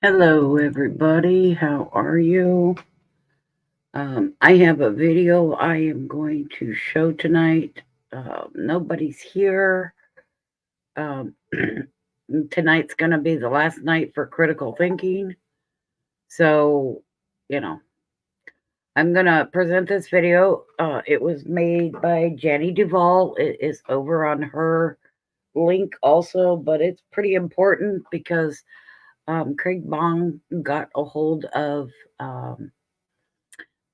Hello, everybody. How are you? I have a video I am going to show tonight. Nobody's here. Um, tonight's going to be the last night for critical thinking. So, you know, I'm going to present this video. It was made by Jenny Duvall. It is over on her link also, but it's pretty important because Craig Bong got a hold of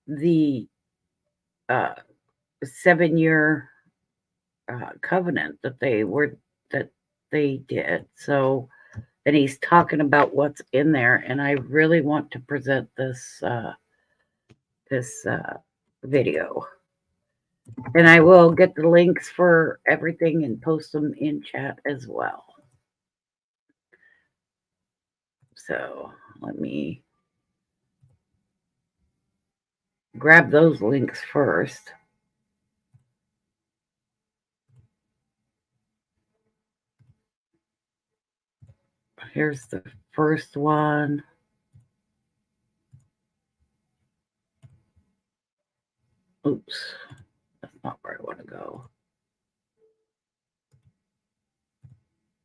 the uh, 7-year covenant that they did. So, and he's talking about what's in there, and I really want to present this video, and I will get the links for everything and post them in chat as well. So let me grab those links first. Here's the first one. Oops, that's not where I want to go.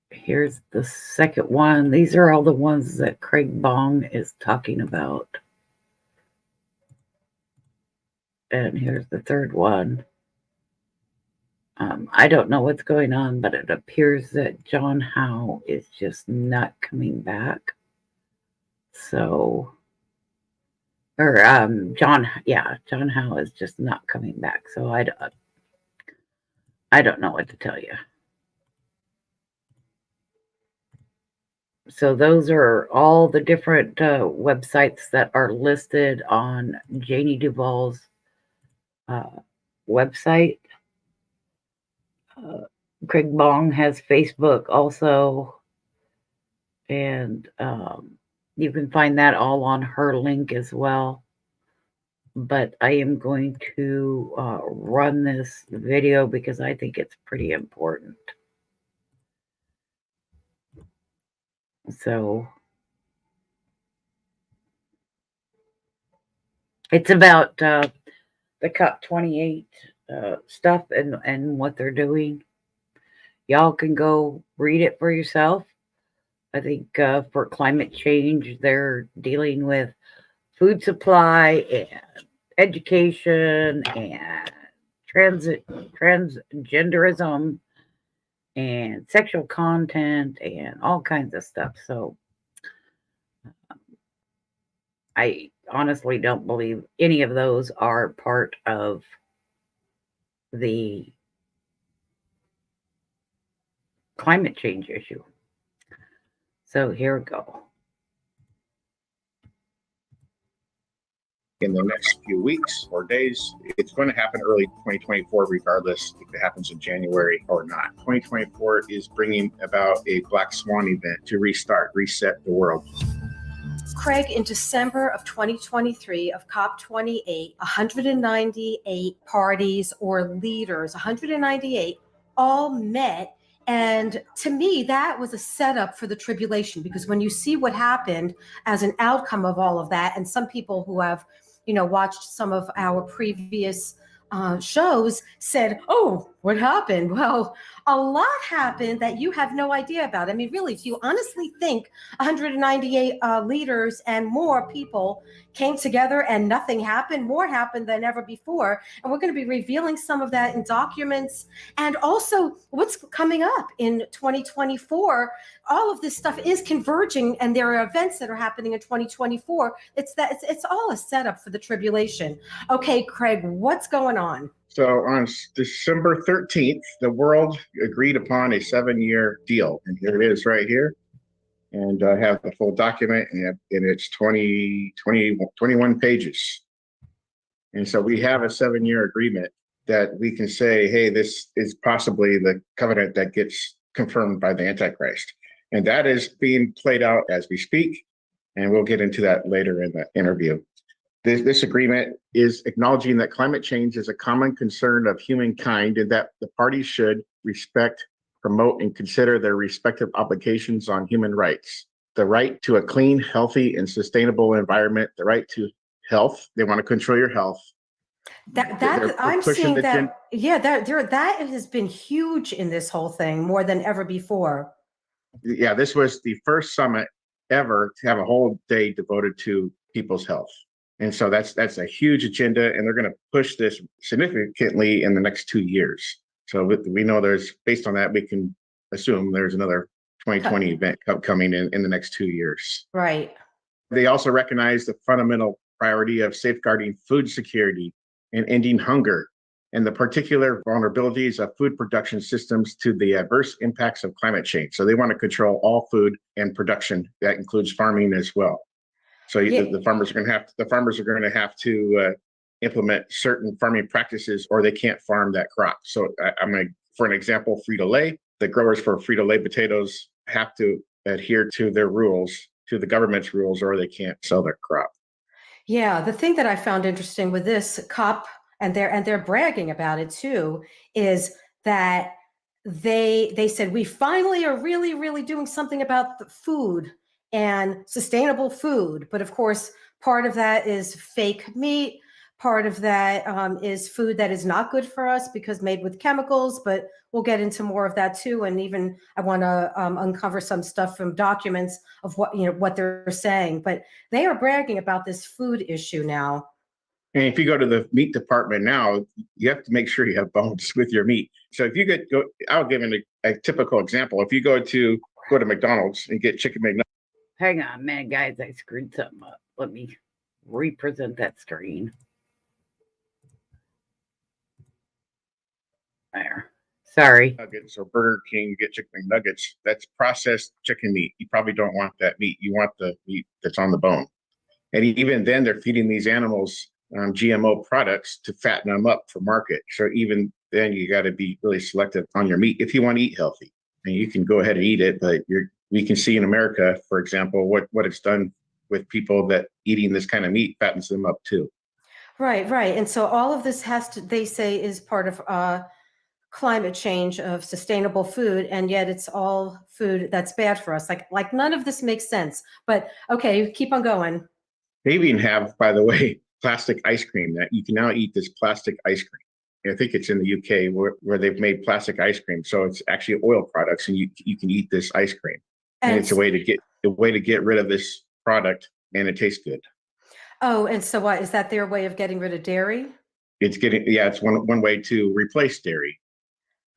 Here's the second one. These are all the ones that Craig Bong is talking about. And here's the third one. I don't know what's going on, but it appears that John Howe is just not coming back. So, or John Howe is just not coming back. So I don't know what to tell you. So those are all the different websites that are listed on Janie Duvall's website. Craig Bong has Facebook also, and you can find that all on her link as well. But I am going to run this video because I think it's pretty important. So it's about the COP28 stuff and what they're doing. Y'all can go read it for yourself. I think for climate change, they're dealing with food supply and education and transgenderism and sexual content and all kinds of stuff. So I honestly don't believe any of those are part of the climate change issue. So here we go. In the next few weeks or days, it's going to happen early 2024, regardless if it happens in January or not. 2024 is bringing about a black swan event to reset the world. Craig, in December of 2023 of COP28, 198 parties or leaders, 198 all met. And to me, that was a setup for the tribulation, because when you see what happened as an outcome of all of that, and some people who have, watched some of our previous shows said, oh, what happened? Well, a lot happened that you have no idea about. I mean, really, if you honestly think 198 leaders and more people came together and nothing happened, more happened than ever before. And we're going to be revealing some of that in documents, and also what's coming up in 2024. All of this stuff is converging, and there are events that are happening in 2024. It's all a setup for the tribulation. Okay, Craig, what's going on? So on December 13th, the world agreed upon a 7-year deal. And here it is right here. And I have the full document, and it's 21 pages. And so we have a 7-year agreement that we can say, hey, this is possibly the covenant that gets confirmed by the Antichrist. And that is being played out as we speak. And we'll get into that later in the interview. This agreement is acknowledging that climate change is a common concern of humankind, and that the parties should respect, promote, and consider their respective obligations on human rights. the right to a clean, healthy, and sustainable environment, the right to health. They want to control your health. That I'm pushing seeing that, yeah, that has been huge in this whole thing more than ever before. Yeah, this was the first summit ever to have a whole day devoted to people's health. And so that's a huge agenda, and they're going to push this significantly in the next 2 years. So we know based on that, we can assume there's another 2020 event coming in the next 2 years. Right. They also recognize the fundamental priority of safeguarding food security and ending hunger, and the particular vulnerabilities of food production systems to the adverse impacts of climate change. So they want to control all food and production. That includes farming as well. So the farmers are going to have to implement certain farming practices, or they can't farm that crop. So for an example, Frito-Lay, the growers for Frito-Lay potatoes have to adhere to their rules, to the government's rules, or they can't sell their crop. Yeah, the thing that I found interesting with this COP, and they're bragging about it too, is that they said we finally are really doing something about the food and sustainable food. But of course, part of that is fake meat. Part of that is food that is not good for us because made with chemicals. But we'll get into more of that too. And even I want to uncover some stuff from documents of what they're saying. But they are bragging about this food issue now. And if you go to the meat department now, you have to make sure you have bones with your meat. So if you I'll give a typical example. If you go to McDonald's and get chicken McNuggets. Hang on a minute, guys. I screwed something up. Let me represent that screen. There. Sorry. Nuggets or Burger King, get chicken McNuggets. That's processed chicken meat. You probably don't want that meat. You want the meat that's on the bone. And even then, they're feeding these animals GMO products to fatten them up for market. So even then, you got to be really selective on your meat if you want to eat healthy. And you can go ahead and eat it, but we can see in America, for example, what it's done with people that eating this kind of meat fattens them up too. Right. And so all of this they say, is part of climate change, of sustainable food, and yet it's all food that's bad for us. Like none of this makes sense. But okay, keep on going. They even have, by the way, plastic ice cream that you can now eat this plastic ice cream. I think it's in the UK where they've made plastic ice cream. So it's actually oil products, and you can eat this ice cream. And it's a way to get rid of this product, and it tastes good. Oh, and so what is that their way of getting rid of dairy? It's one way to replace dairy.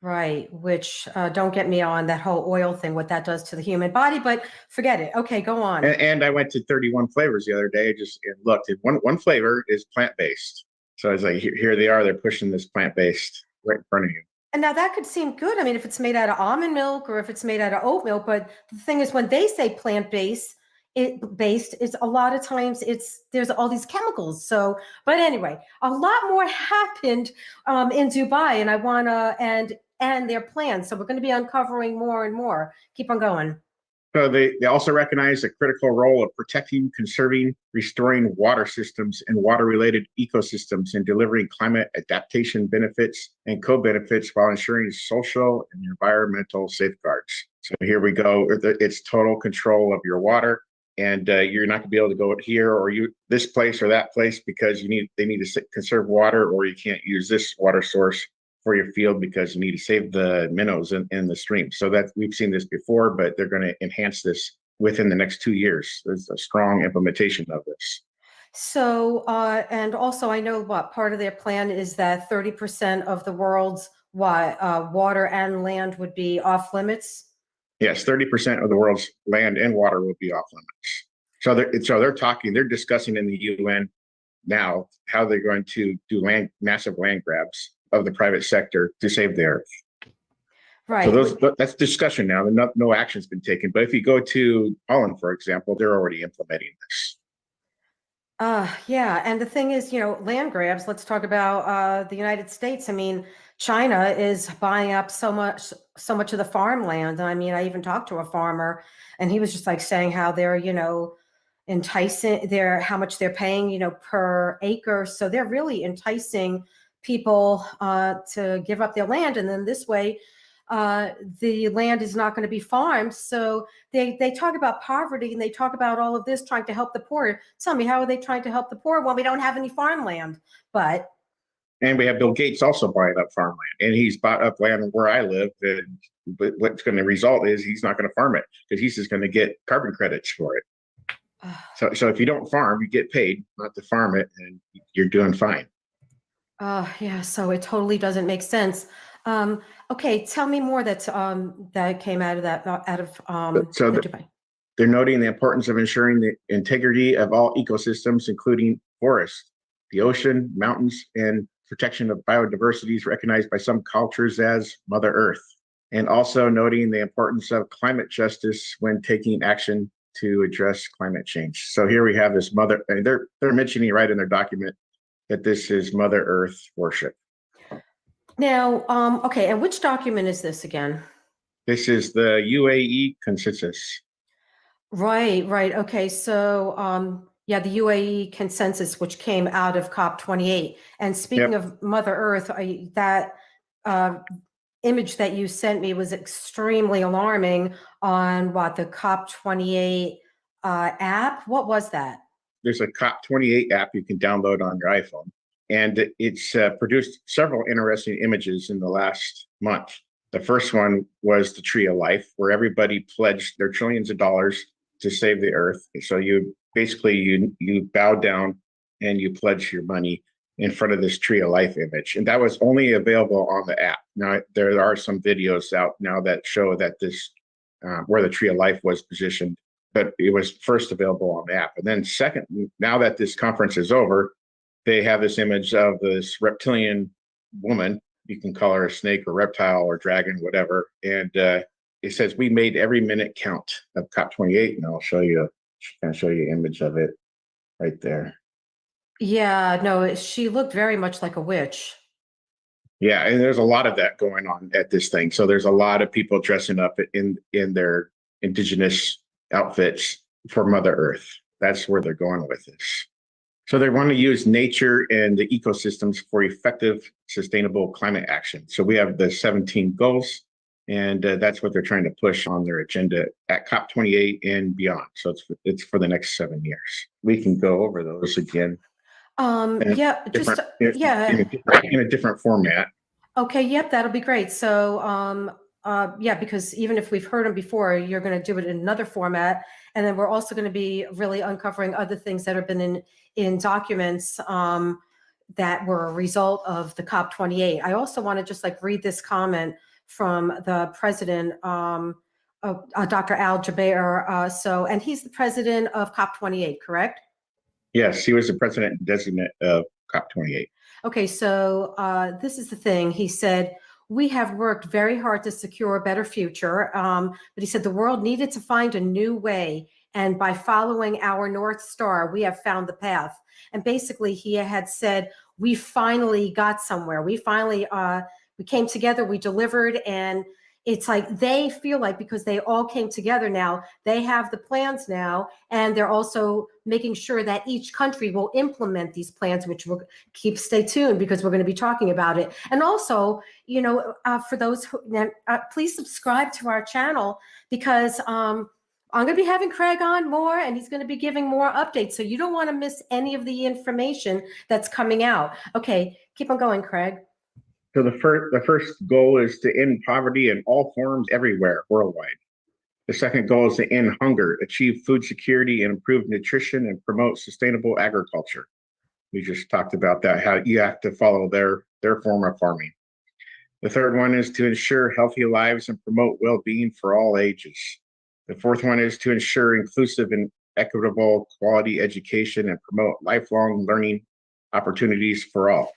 Right, which don't get me on that whole oil thing, what that does to the human body, but forget it. Okay, go on. And I went to 31 flavors the other day, and looked at one flavor is plant-based. So I was like, here they are, they're pushing this plant-based right in front of you. And now that could seem good. I mean, if it's made out of almond milk or if it's made out of oat milk, but the thing is, when they say plant-based, is a lot of times there's all these chemicals. So, but anyway, a lot more happened in Dubai, and I wanna and their plans. So we're going to be uncovering more and more. Keep on going. So they also recognize the critical role of protecting, conserving, restoring water systems and water-related ecosystems, and delivering climate adaptation benefits and co-benefits while ensuring social and environmental safeguards. So here we go. It's total control of your water, and you're not going to be able to go here or this place or that place because they need to conserve water, or you can't use this water source for your field because you need to save the minnows in the stream. So that we've seen this before, but they're going to enhance this within the next 2 years. There's a strong implementation of this. So, and also I know what part of their plan is that 30% of the world's water and land would be off limits. Yes, 30% of the world's land and water will be off limits. So they're discussing in the UN now how they're going to do massive land grabs of the private sector to save the earth. Right. So that's discussion now. No action's been taken. But if you go to Holland, for example, they're already implementing this. Yeah. And the thing is, land grabs, let's talk about the United States. I mean, China is buying up so much of the farmland. I mean, I even talked to a farmer, and he was just like saying how they're, enticing how much they're paying, per acre. So they're really enticing people to give up their land. And then this way, the land is not going to be farmed. So they talk about poverty and they talk about all of this trying to help the poor. Tell me, how are they trying to help the poor? Well, we don't have any farmland, And we have Bill Gates also buying up farmland, and he's bought up land where I live. But what's going to result is he's not going to farm it because he's just going to get carbon credits for it. So if you don't farm, you get paid not to farm it, and you're doing fine. Yeah, so it totally doesn't make sense. Okay, tell me more that came out of that They're noting the importance of ensuring the integrity of all ecosystems, including forests, the ocean, mountains, and protection of biodiversity is recognized by some cultures as Mother Earth, and also noting the importance of climate justice when taking action to address climate change. So here we have this mother, and they're mentioning right in their document that this is Mother Earth worship. Now, okay, and which document is this again? This is the UAE consensus. Right. Okay, so yeah, the UAE consensus, which came out of COP28. And speaking of Mother Earth, that image that you sent me was extremely alarming on the COP28 app. What was that? There's a COP28 app you can download on your iPhone, and it's produced several interesting images in the last month. The first one was the Tree of Life, where everybody pledged their trillions of dollars to save the earth. So you bow down and you pledge your money in front of this Tree of Life image. And that was only available on the app. Now, there are some videos out now that show that this, where the Tree of Life was positioned, but it was first available on the app. And then second, now that this conference is over, they have this image of this reptilian woman. You can call her a snake or reptile or dragon, whatever. And it says, "We made every minute count" of COP28. And I'll show you an image of it right there. Yeah, no, she looked very much like a witch. Yeah, and there's a lot of that going on at this thing. So there's a lot of people dressing up in their indigenous outfits for Mother Earth. That's where they're going with this. So they want to use nature and the ecosystems for effective, sustainable climate action. So we have the 17 goals, and that's what they're trying to push on their agenda at COP28 and beyond. So it's for the next 7 years. We can go over those again. Yeah, in a different format. Okay, yep, that'll be great. So, yeah, because even if we've heard them before, you're going to do it in another format, and then we're also going to be really uncovering other things that have been in documents that were a result of the COP28. I also want to just read this comment from the president, Dr. Al Jaber. And he's the president of COP28, correct? Yes, he was the president designate of COP28. Okay, so this is the thing. He said, "We have worked very hard to secure a better future." But he said the world needed to find a new way. And by following our North Star, we have found the path. And basically, he had said, we finally got somewhere. We finally, we came together, we delivered. And it's like they feel like, because they all came together now, they have the plans now, and they're also making sure that each country will implement these plans, which will stay tuned, because we're going to be talking about it. And also, for those who, please subscribe to our channel, because I'm going to be having Craig on more, and he's going to be giving more updates. So you don't want to miss any of the information that's coming out. Okay, keep on going, Craig. So the first goal is to end poverty in all forms everywhere worldwide. The second goal is to end hunger, achieve food security, and improve nutrition, and promote sustainable agriculture. We just talked about that, how you have to follow their form of farming. The third one is to ensure healthy lives and promote well-being for all ages. The fourth one is to ensure inclusive and equitable quality education and promote lifelong learning opportunities for all.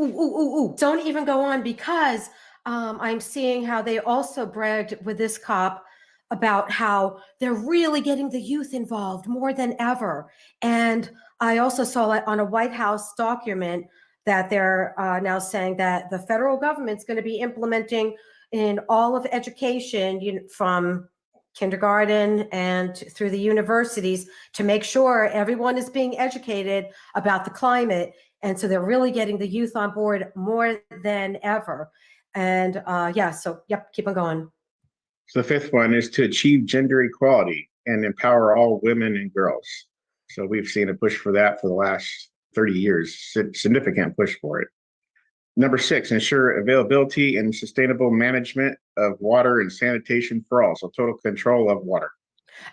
Ooh. Don't even go on, because I'm seeing how they also bragged with this COP about how they're really getting the youth involved more than ever. And I also saw it on a White House document that they're now saying that the federal government's going to be implementing in all of education, from kindergarten and through the universities, to make sure everyone is being educated about the climate. And so they're really getting the youth on board more than ever. And yeah, so yep, keep on going. So the fifth one is to achieve gender equality and empower all women and girls. So we've seen a push for that for the last 30 years, significant push for it. Number six, ensure availability and sustainable management of water and sanitation for all. So total control of water.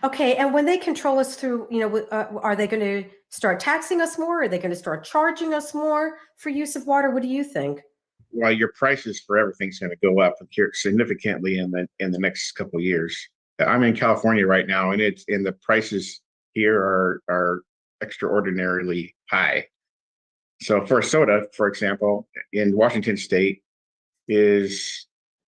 Okay, and when they control us through, are they going to start taxing us more? Are they going to start charging us more for use of water? What do you think? Well, your prices for everything's going to go up here significantly in the next couple of years. I'm in California right now, and the prices here are extraordinarily high. So for a soda, for example, in Washington State, you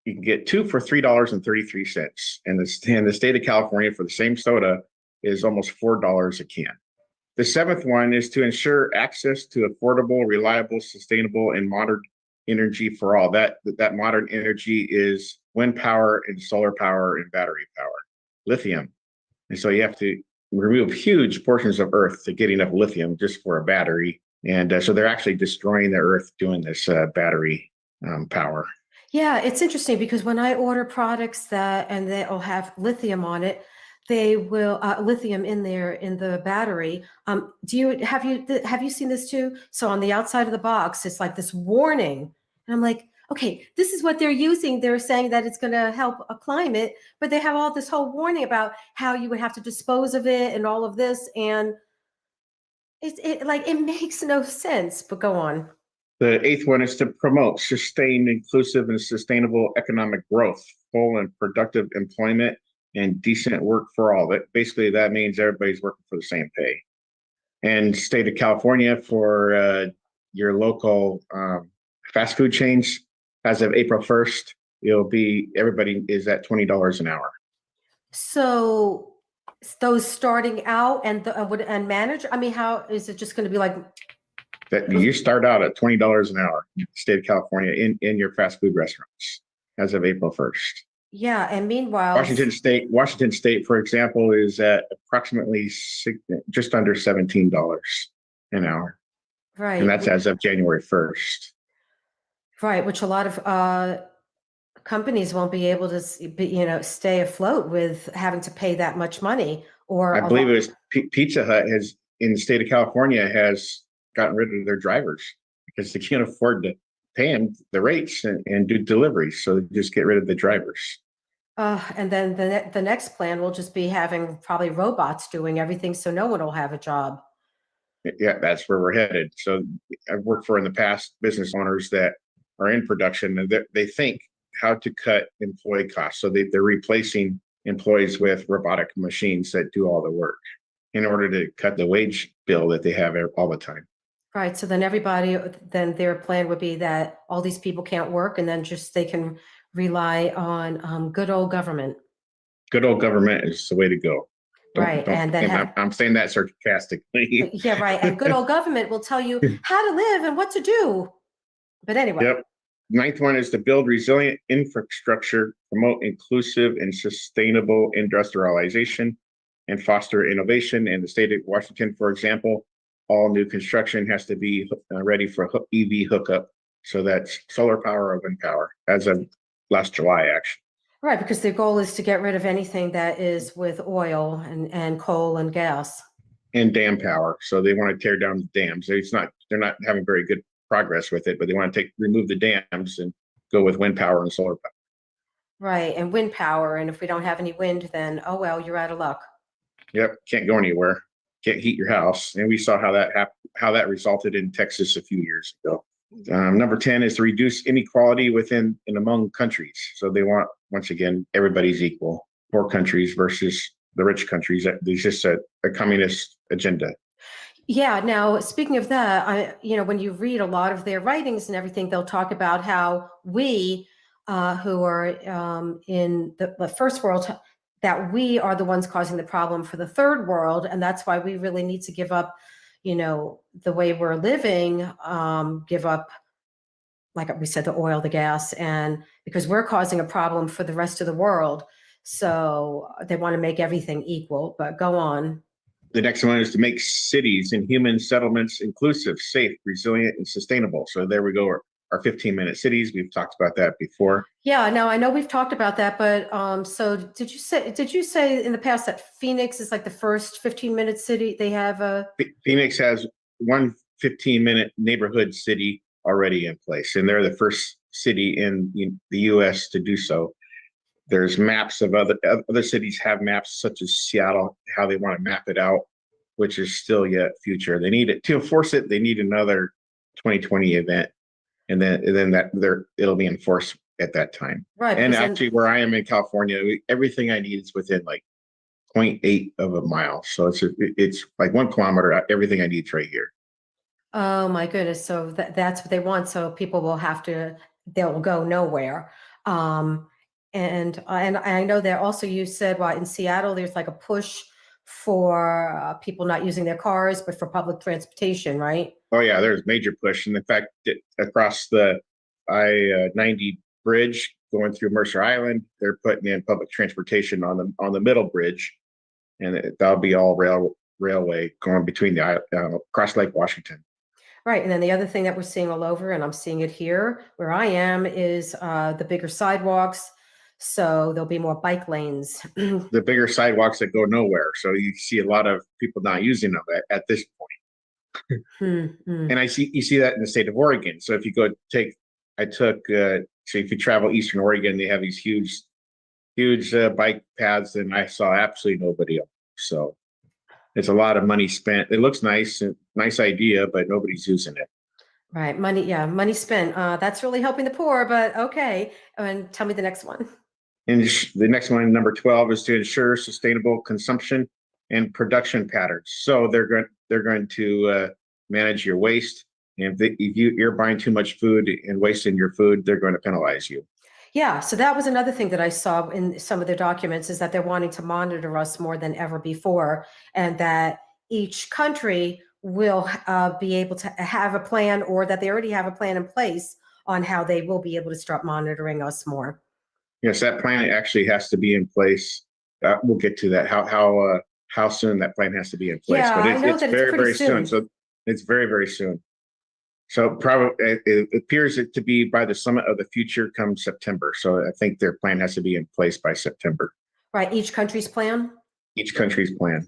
can get two for $3.33, and the state of California for the same soda is almost $4 a can. The seventh one is to ensure access to affordable, reliable, sustainable, and modern energy for all. That modern energy is wind power and solar power and battery power, lithium. And so you have to remove huge portions of Earth to get enough lithium just for a battery. And so they're actually destroying the Earth doing this battery power. Yeah, it's interesting because when I order products and they'll have lithium on it, they will lithium in there in the battery. Have you seen this too? So on the outside of the box, it's like this warning, and I'm like, okay, this is what they're using. They're saying that it's going to help a climate, but they have all this whole warning about how you would have to dispose of it and all of this, and it makes no sense. But go on. The eighth one is to promote sustained, inclusive, and sustainable economic growth, full and productive employment, and decent work for all. That means everybody's working for the same pay. And state of California, for your local fast food chains, as of April 1st, everybody is at $20 an hour. So those starting out and manager, I mean, how is it just going to be like? That you start out at $20 an hour in the state of California in your fast food restaurants as of April 1st. Yeah, and meanwhile, Washington State, for example, is at approximately just under $17 an hour. Right. And that's as of January 1st. Right, which a lot of companies won't be able to, stay afloat with having to pay that much money. Or I believe it was Pizza Hut in the state of California has gotten rid of their drivers because they can't afford to pay them the rates and do deliveries. So they just get rid of the drivers. And then the next plan will just be having probably robots doing everything, so no one will have a job. Yeah, that's where we're headed. So I've worked for in the past business owners that are in production, and they think how to cut employee costs. So they're replacing employees with robotic machines that do all the work in order to cut the wage bill that they have all the time. Right. So then their plan would be that all these people can't work, and then just they can rely on good old government. Good old government is the way to go. I'm saying that sarcastically. Yeah, right. And good old government will tell you how to live and what to do. But anyway. Yep. Ninth one is to build resilient infrastructure, promote inclusive and sustainable industrialization, and foster innovation. In the state of Washington, for example, all new construction has to be ready for EV hookup. So that's solar power or wind power as of last July, actually. Right, because their goal is to get rid of anything that is with oil and coal and gas. And dam power. So they want to tear down the dams. They're not having very good progress with it, but they want to remove the dams and go with wind power and solar power. Right, and wind power. And if we don't have any wind, then, oh, well, you're out of luck. Yep, can't go anywhere. Can't heat your house. And we saw how that resulted in Texas a few years ago. Number 10 is to reduce inequality within and among countries. So they want, once again, everybody's equal. Poor countries versus the rich countries. There's just a communist agenda. Yeah. Now, speaking of that, when you read a lot of their writings and everything, they'll talk about how we, who are in the first world, that we are the ones causing the problem for the third world, and that's why we really need to give up, the way we're living, give up, like we said, the oil, the gas, and because we're causing a problem for the rest of the world. So they want to make everything equal, but go on. The next one is to make cities and human settlements inclusive, safe, resilient, and sustainable. So there we go. our 15-minute cities. We've talked about that before. Yeah, now I know we've talked about that, but so did you say in the past that Phoenix is like the first 15-minute city? They have a Phoenix has one 15-minute neighborhood city already in place, and they're the first city in the U.S. to do so. There's maps of other cities have maps, such as Seattle, how they want to map it out, which is still yet future. They need it to enforce it. They need another 2020 event, and then it'll be enforced at that time. right. And because then- actually, where I am in California, everything I need is within like 0.8 of a mile. So it's like 1 kilometer. Everything I need is right here. oh my goodness. So that's what they want. So people will they'll go nowhere. And I know that also you said, well, in Seattle, there's like a push for people not using their cars, but for public transportation, right? Oh yeah, there's major push, and in fact, across the I-90 bridge going through Mercer Island, they're putting in public transportation on the middle bridge, and that'll be all railway going between the across Lake Washington. Right. And then the other thing that we're seeing all over, and I'm seeing it here where I am, is the bigger sidewalks. So there'll be more bike lanes. The bigger sidewalks that go nowhere, so you see a lot of people not using them at this point. And you see that in the state of Oregon. So if you go so if you travel Eastern Oregon, they have these huge bike paths, and I saw absolutely nobody else. So it's a lot of money spent. It looks nice idea, but nobody's using it. Right. Money spent. That's really helping the poor, but okay. And tell me the next one. And the next one, number 12, is to ensure sustainable consumption and production patterns. So they're going to manage your waste. And if you're buying too much food and wasting your food, they're going to penalize you. Yeah. So that was another thing that I saw in some of their documents, is that they're wanting to monitor us more than ever before, and that each country will be able to have a plan, or that they already have a plan in place on how they will be able to start monitoring us more. Yes, that plan actually has to be in place. We'll get to that. How soon that plan has to be in place? Yeah, but I know it's that it's very, pretty very soon. So it's very, very soon. So probably it appears it to be by the Summit of the Future come September. So I think their plan has to be in place by September. Right, each country's plan. Each country's plan,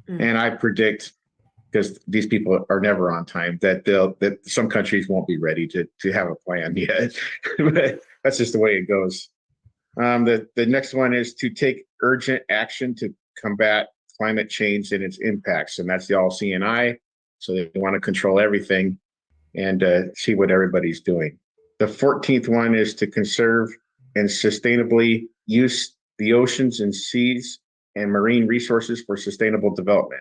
and I predict, because these people are never on time, that some countries won't be ready to have a plan yet. But that's just the way it goes. The next one is to take urgent action to combat climate change and its impacts, and that's the all CNI. So they want to control everything and see what everybody's doing. The 14th one is to conserve and sustainably use the oceans and seas and marine resources for sustainable development.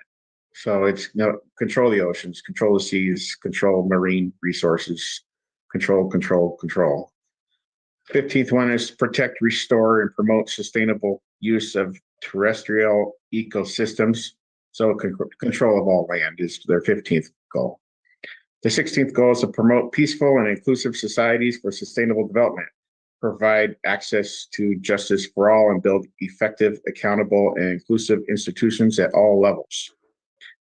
So it's control the oceans, control the seas, control marine resources, control. 15th one is protect, restore, and promote sustainable use of terrestrial ecosystems. So control of all land is their 15th goal. The 16th goal is to promote peaceful and inclusive societies for sustainable development, provide access to justice for all, and build effective, accountable, and inclusive institutions at all levels.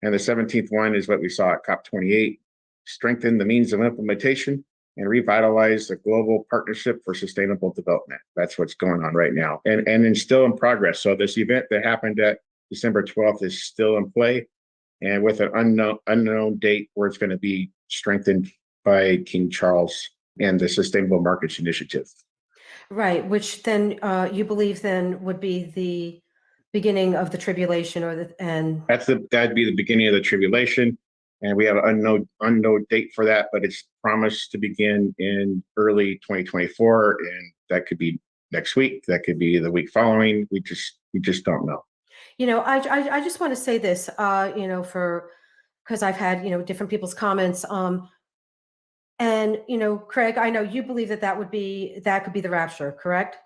And the 17th one is what we saw at COP28, strengthen the means of implementation and revitalize the global partnership for sustainable development. That's what's going on right now, and it's still in progress. So this event that happened at December 12th is still in play, and with an unknown date where it's going to be strengthened by King Charles and the Sustainable Markets Initiative. Right, which then you believe then would be the beginning of the tribulation, that'd be the beginning of the tribulation, and we have an unknown date for that, but it's promised to begin in early 2024, and that could be next week, that could be the week following. We just don't know. I just want to say this, because I've had different people's comments, and Craig, I know you believe that could be the rapture, correct?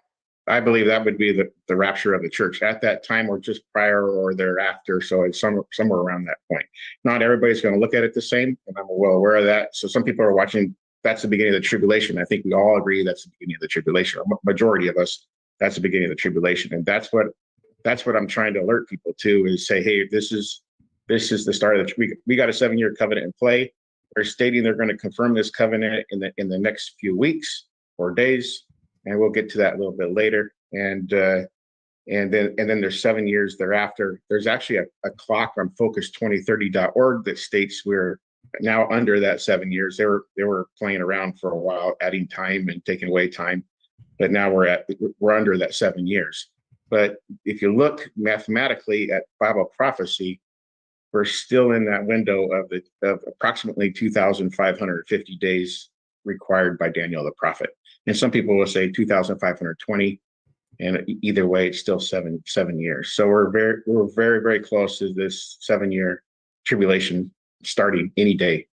I believe that would be the rapture of the church at that time, or just prior or thereafter. So it's somewhere around that point. Not everybody's going to look at it the same, and I'm well aware of that. So some people are watching, that's the beginning of the tribulation. I think we all agree that's the beginning of the tribulation. A majority of us, that's the beginning of the tribulation. And that's what I'm trying to alert people to, is say, hey, this is the start of we got a 7-year covenant in play. They're stating they're going to confirm this covenant in the next few weeks or days, and we'll get to that a little bit later. And then there's 7 years thereafter. There's actually a clock on focus2030.org that states we're now under that 7 years. They were playing around for a while, adding time and taking away time, but now we're under that 7 years. But if you look mathematically at Bible prophecy, we're still in that window of approximately 2,550 days required by Daniel the prophet. And some people will say 2,520, and either way, it's still seven years. So we're very, very close to this 7-year tribulation starting any day.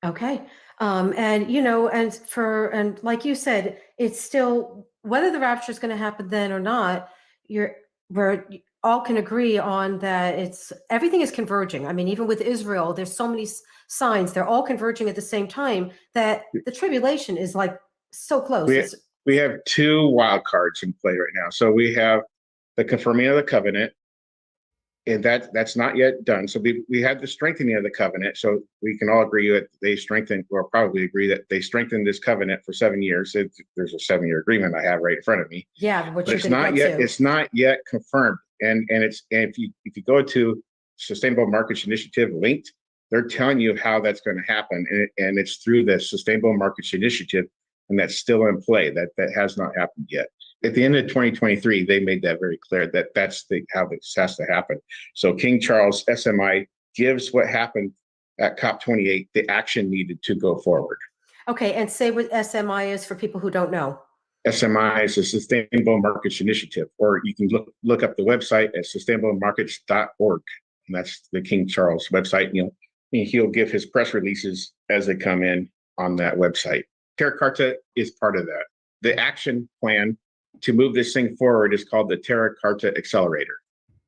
Okay. And like you said, it's still, whether the rapture is going to happen then or not, we're all can agree on that everything is converging. I mean, even with Israel, there's so many signs, they're all converging at the same time that the tribulation is like so close. We have 2 wild cards in play right now. So we have the confirming of the covenant, and that's not yet done. So we had the strengthening of the covenant. So we can all agree that they strengthened, or probably agree that they strengthened this covenant for 7 years. There's a 7-year agreement I have right in front of me. Yeah, but it's not yet confirmed. And if you go to Sustainable Markets Initiative linked, they're telling you how that's going to happen, and it's through the Sustainable Markets Initiative, and that's still in play. That has not happened yet. At the end of 2023, they made that very clear that that's how this has to happen. So King Charles SMI gives what happened at COP28 the action needed to go forward. Okay, and say what SMI is for people who don't know. SMI is a Sustainable Markets Initiative, or you can look up the website at sustainablemarkets.org, and that's the King Charles website. He'll give his press releases as they come in on that website. Terra Carta is part of that. The action plan to move this thing forward is called the Terra Carta Accelerator,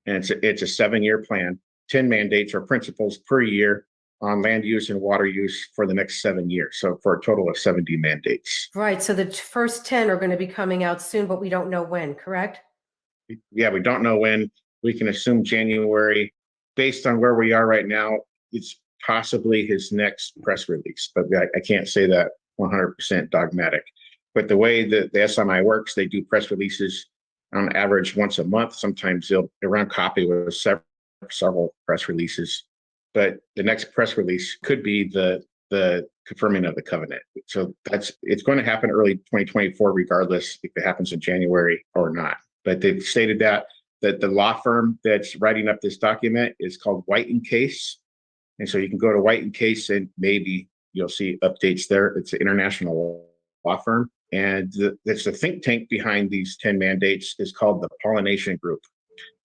and it's a 7-year plan, 10 mandates or principles per year on land use and water use for the next 7 years. So for a total of 70 mandates. Right. So the first 10 are going to be coming out soon, but we don't know when, correct? Yeah, we don't know when. We can assume January. Based on where we are right now, it's possibly his next press release, but I can't say that 100% dogmatic. But the way that the SMI works, they do press releases on average once a month. Sometimes they'll around copy with several press releases. But the next press release could be the confirming of the covenant. So it's going to happen early 2024, regardless if it happens in January or not. But they've stated that the law firm that's writing up this document is called White & Case. And so you can go to White & Case and maybe you'll see updates there. It's an international law firm. And it's the think tank behind these 10 mandates is called the Pollination Group.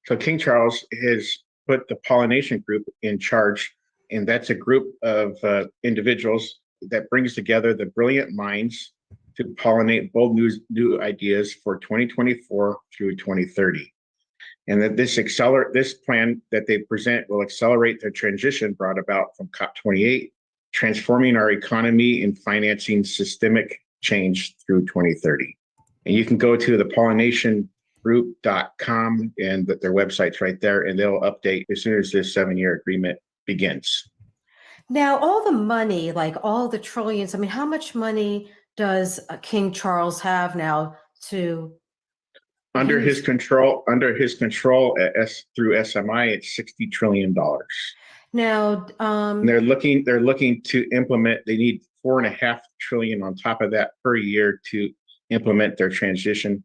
So King Charles has put the Pollination Group in charge, and that's a group of individuals that brings together the brilliant minds to pollinate bold new ideas for 2024 through 2030. And that this plan that they present will accelerate the transition brought about from COP28, transforming our economy and financing systemic change through 2030. And you can go to the pollinationgroup.com, and their website's right there, and they'll update as soon as this 7-year agreement begins. Now, all the money, like all the trillions, I mean, how much money does King Charles have now to under his control through SMI, it's $60 trillion. Now, they're looking to implement, they need $4.5 trillion on top of that per year to implement their transition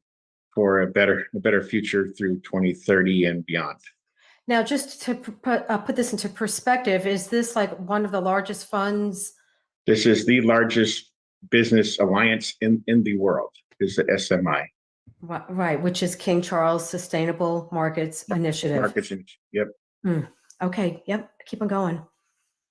for a better future through 2030 and beyond. Now, just to put this into perspective, is this like one of the largest funds? This is the largest business alliance in the world, is the SMI. Right, which is King Charles Sustainable Markets Initiative. Yep. Okay, yep, keep on going.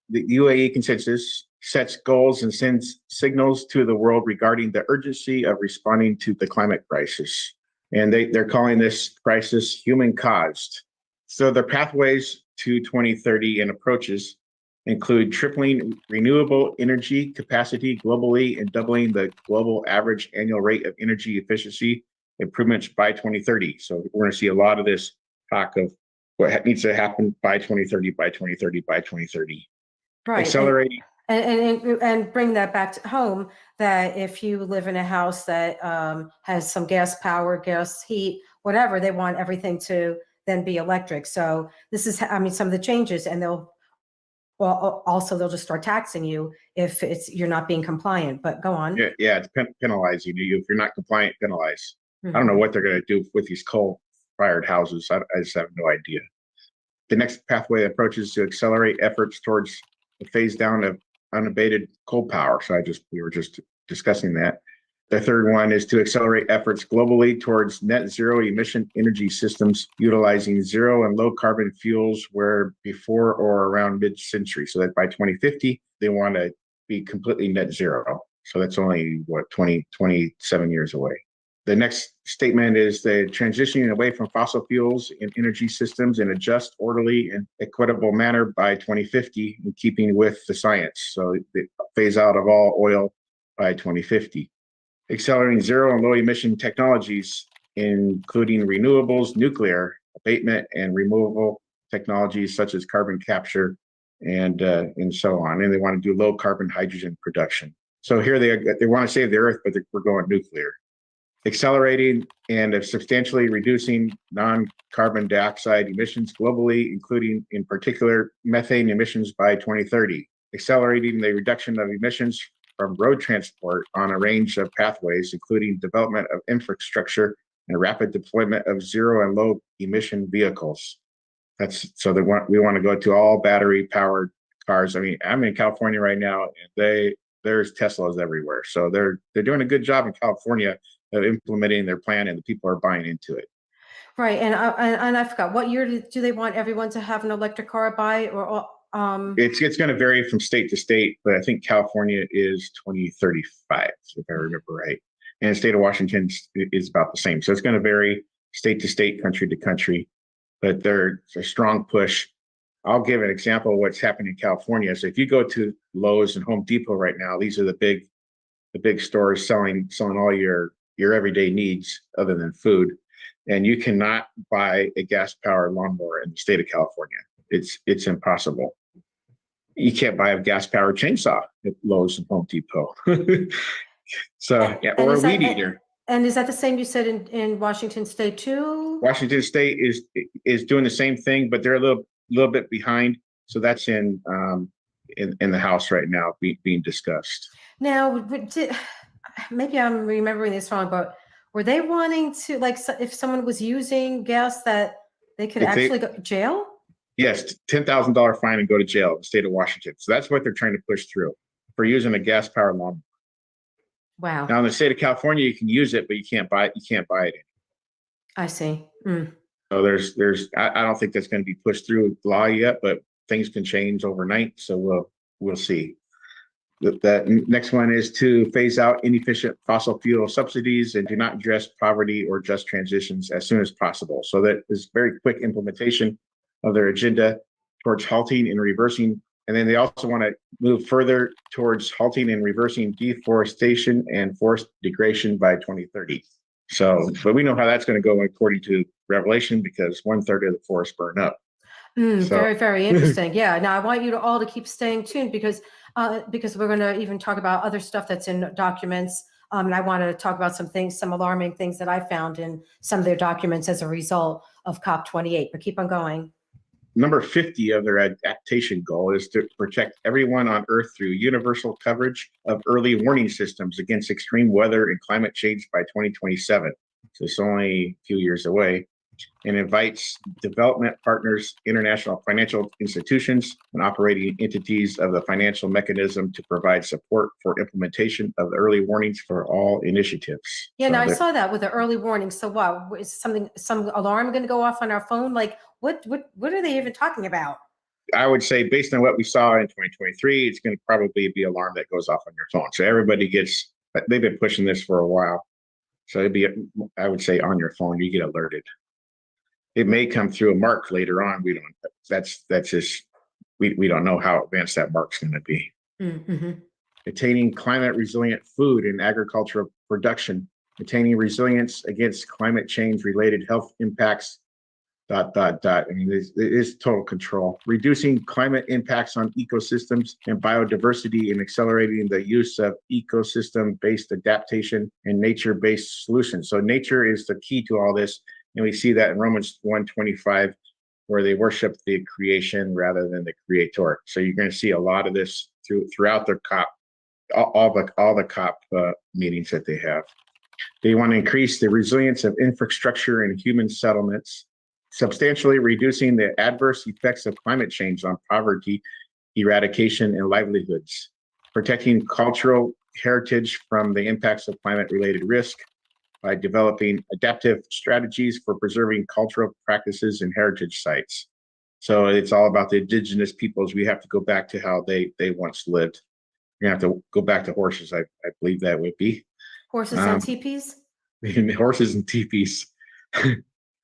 The UAE consensus sets goals and sends signals to the world regarding the urgency of responding to the climate crisis. And they're calling this crisis human-caused. So their pathways to 2030 and approaches include tripling renewable energy capacity globally and doubling the global average annual rate of energy efficiency improvements by 2030. So we're going to see a lot of this talk of what needs to happen by 2030, by 2030, by 2030. Right. Accelerating. And bring that back to home, that if you live in a house that has some gas power, gas heat, whatever, they want everything to then be electric. So this is, I mean, some of the changes, and also they'll just start taxing you if you're not being compliant. But go on. Yeah, it's penalizing you if you're not compliant. Penalize. Mm-hmm. I don't know what they're going to do with these coal-fired houses. I just have no idea. The next pathway approach is to accelerate efforts towards the phase down of unabated coal power. So we were just discussing that. The third one is to accelerate efforts globally towards net zero emission energy systems utilizing zero and low carbon fuels where before or around mid-century. So that by 2050, they want to be completely net zero. So that's only 27 years away. The next statement is the transitioning away from fossil fuels in energy systems in a just, orderly, and equitable manner by 2050, in keeping with the science. So the phase out of all oil by 2050. Accelerating zero and low emission technologies, including renewables, nuclear, abatement, and removal technologies such as carbon capture and so on. And they want to do low carbon hydrogen production. So here they want to save the earth, but we're going nuclear. Accelerating and substantially reducing non-carbon dioxide emissions globally, including in particular methane emissions by 2030. Accelerating the reduction of emissions from road transport on a range of pathways, including development of infrastructure and rapid deployment of zero and low emission vehicles. We want to go to all battery powered cars. I mean, I'm in California right now, and there's Teslas everywhere. So they're doing a good job in California of implementing their plan, and the people are buying into it. Right, and I forgot, what year do they want everyone to have an electric car by? Or it's going to vary from state to state, but I think California is 2035, if I remember right, and the state of Washington is about the same. So it's going to vary state to state, country to country, but there's a strong push. I'll give an example of what's happening in California. So if you go to Lowe's and Home Depot right now, these are the big stores selling all your everyday needs other than food, and you cannot buy a gas powered lawnmower in the state of California. It's impossible. You can't buy a gas powered chainsaw at Lowe's and Home Depot. So yeah, or a weed eater. And is that the same you said in Washington State too? Washington State is doing the same thing, but they're a little bit behind. So that's in the House right now being discussed. Now, maybe I'm remembering this wrong, but were they wanting to, like, if someone was using gas, that they could actually go to jail? Yes, $10,000 fine and go to jail in the state of Washington. So that's what they're trying to push through for using a gas powered lawnmower. Wow. Now in the state of California, you can use it, but you can't buy it. I see. Mm. So I don't think that's going to be pushed through law yet, but things can change overnight. So we'll see. The next one is to phase out inefficient fossil fuel subsidies and do not address poverty or just transitions as soon as possible. So that is very quick implementation of their agenda towards halting and reversing. And then they also want to move further towards halting and reversing deforestation and forest degradation by 2030. So, but we know how that's going to go according to Revelation, because 1/3 of the forest burned up. Very, very interesting. Yeah. Now I want you all to keep staying tuned, because we're going to even talk about other stuff that's in documents. And I want to talk about some alarming things that I found in some of their documents as a result of COP28. But keep on going. Number 50 of their adaptation goal is to protect everyone on Earth through universal coverage of early warning systems against extreme weather and climate change by 2027. So it's only a few years away, and invites development partners, international financial institutions, and operating entities of the financial mechanism to provide support for implementation of the early warnings for all initiatives. Yeah, now I saw that with the early warning. So what, is some alarm going to go off on our phone? Like what are they even talking about? I would say, based on what we saw in 2023, it's going to probably be an alarm that goes off on your phone. So everybody they've been pushing this for a while. So it'd be, I would say, on your phone, you get alerted. It may come through a mark later on. We don't know how advanced that mark's going to be. Mm-hmm. Attaining climate resilient food and agricultural production, attaining resilience against climate change related health impacts dot, dot, dot. I mean, it is total control. Reducing climate impacts on ecosystems and biodiversity and accelerating the use of ecosystem-based adaptation and nature-based solutions. So nature is the key to all this. And we see that in Romans 1:25, where they worship the creation rather than the creator. So you're going to see a lot of this throughout the COP, all the COP meetings that they have. They want to increase the resilience of infrastructure and human settlements, substantially reducing the adverse effects of climate change on poverty, eradication, and livelihoods, protecting cultural heritage from the impacts of climate-related risk by developing adaptive strategies for preserving cultural practices and heritage sites. So it's all about the indigenous peoples. We have to go back to how they once lived. We're gonna have to go back to horses, I believe that would be. Horses and teepees? Horses and teepees.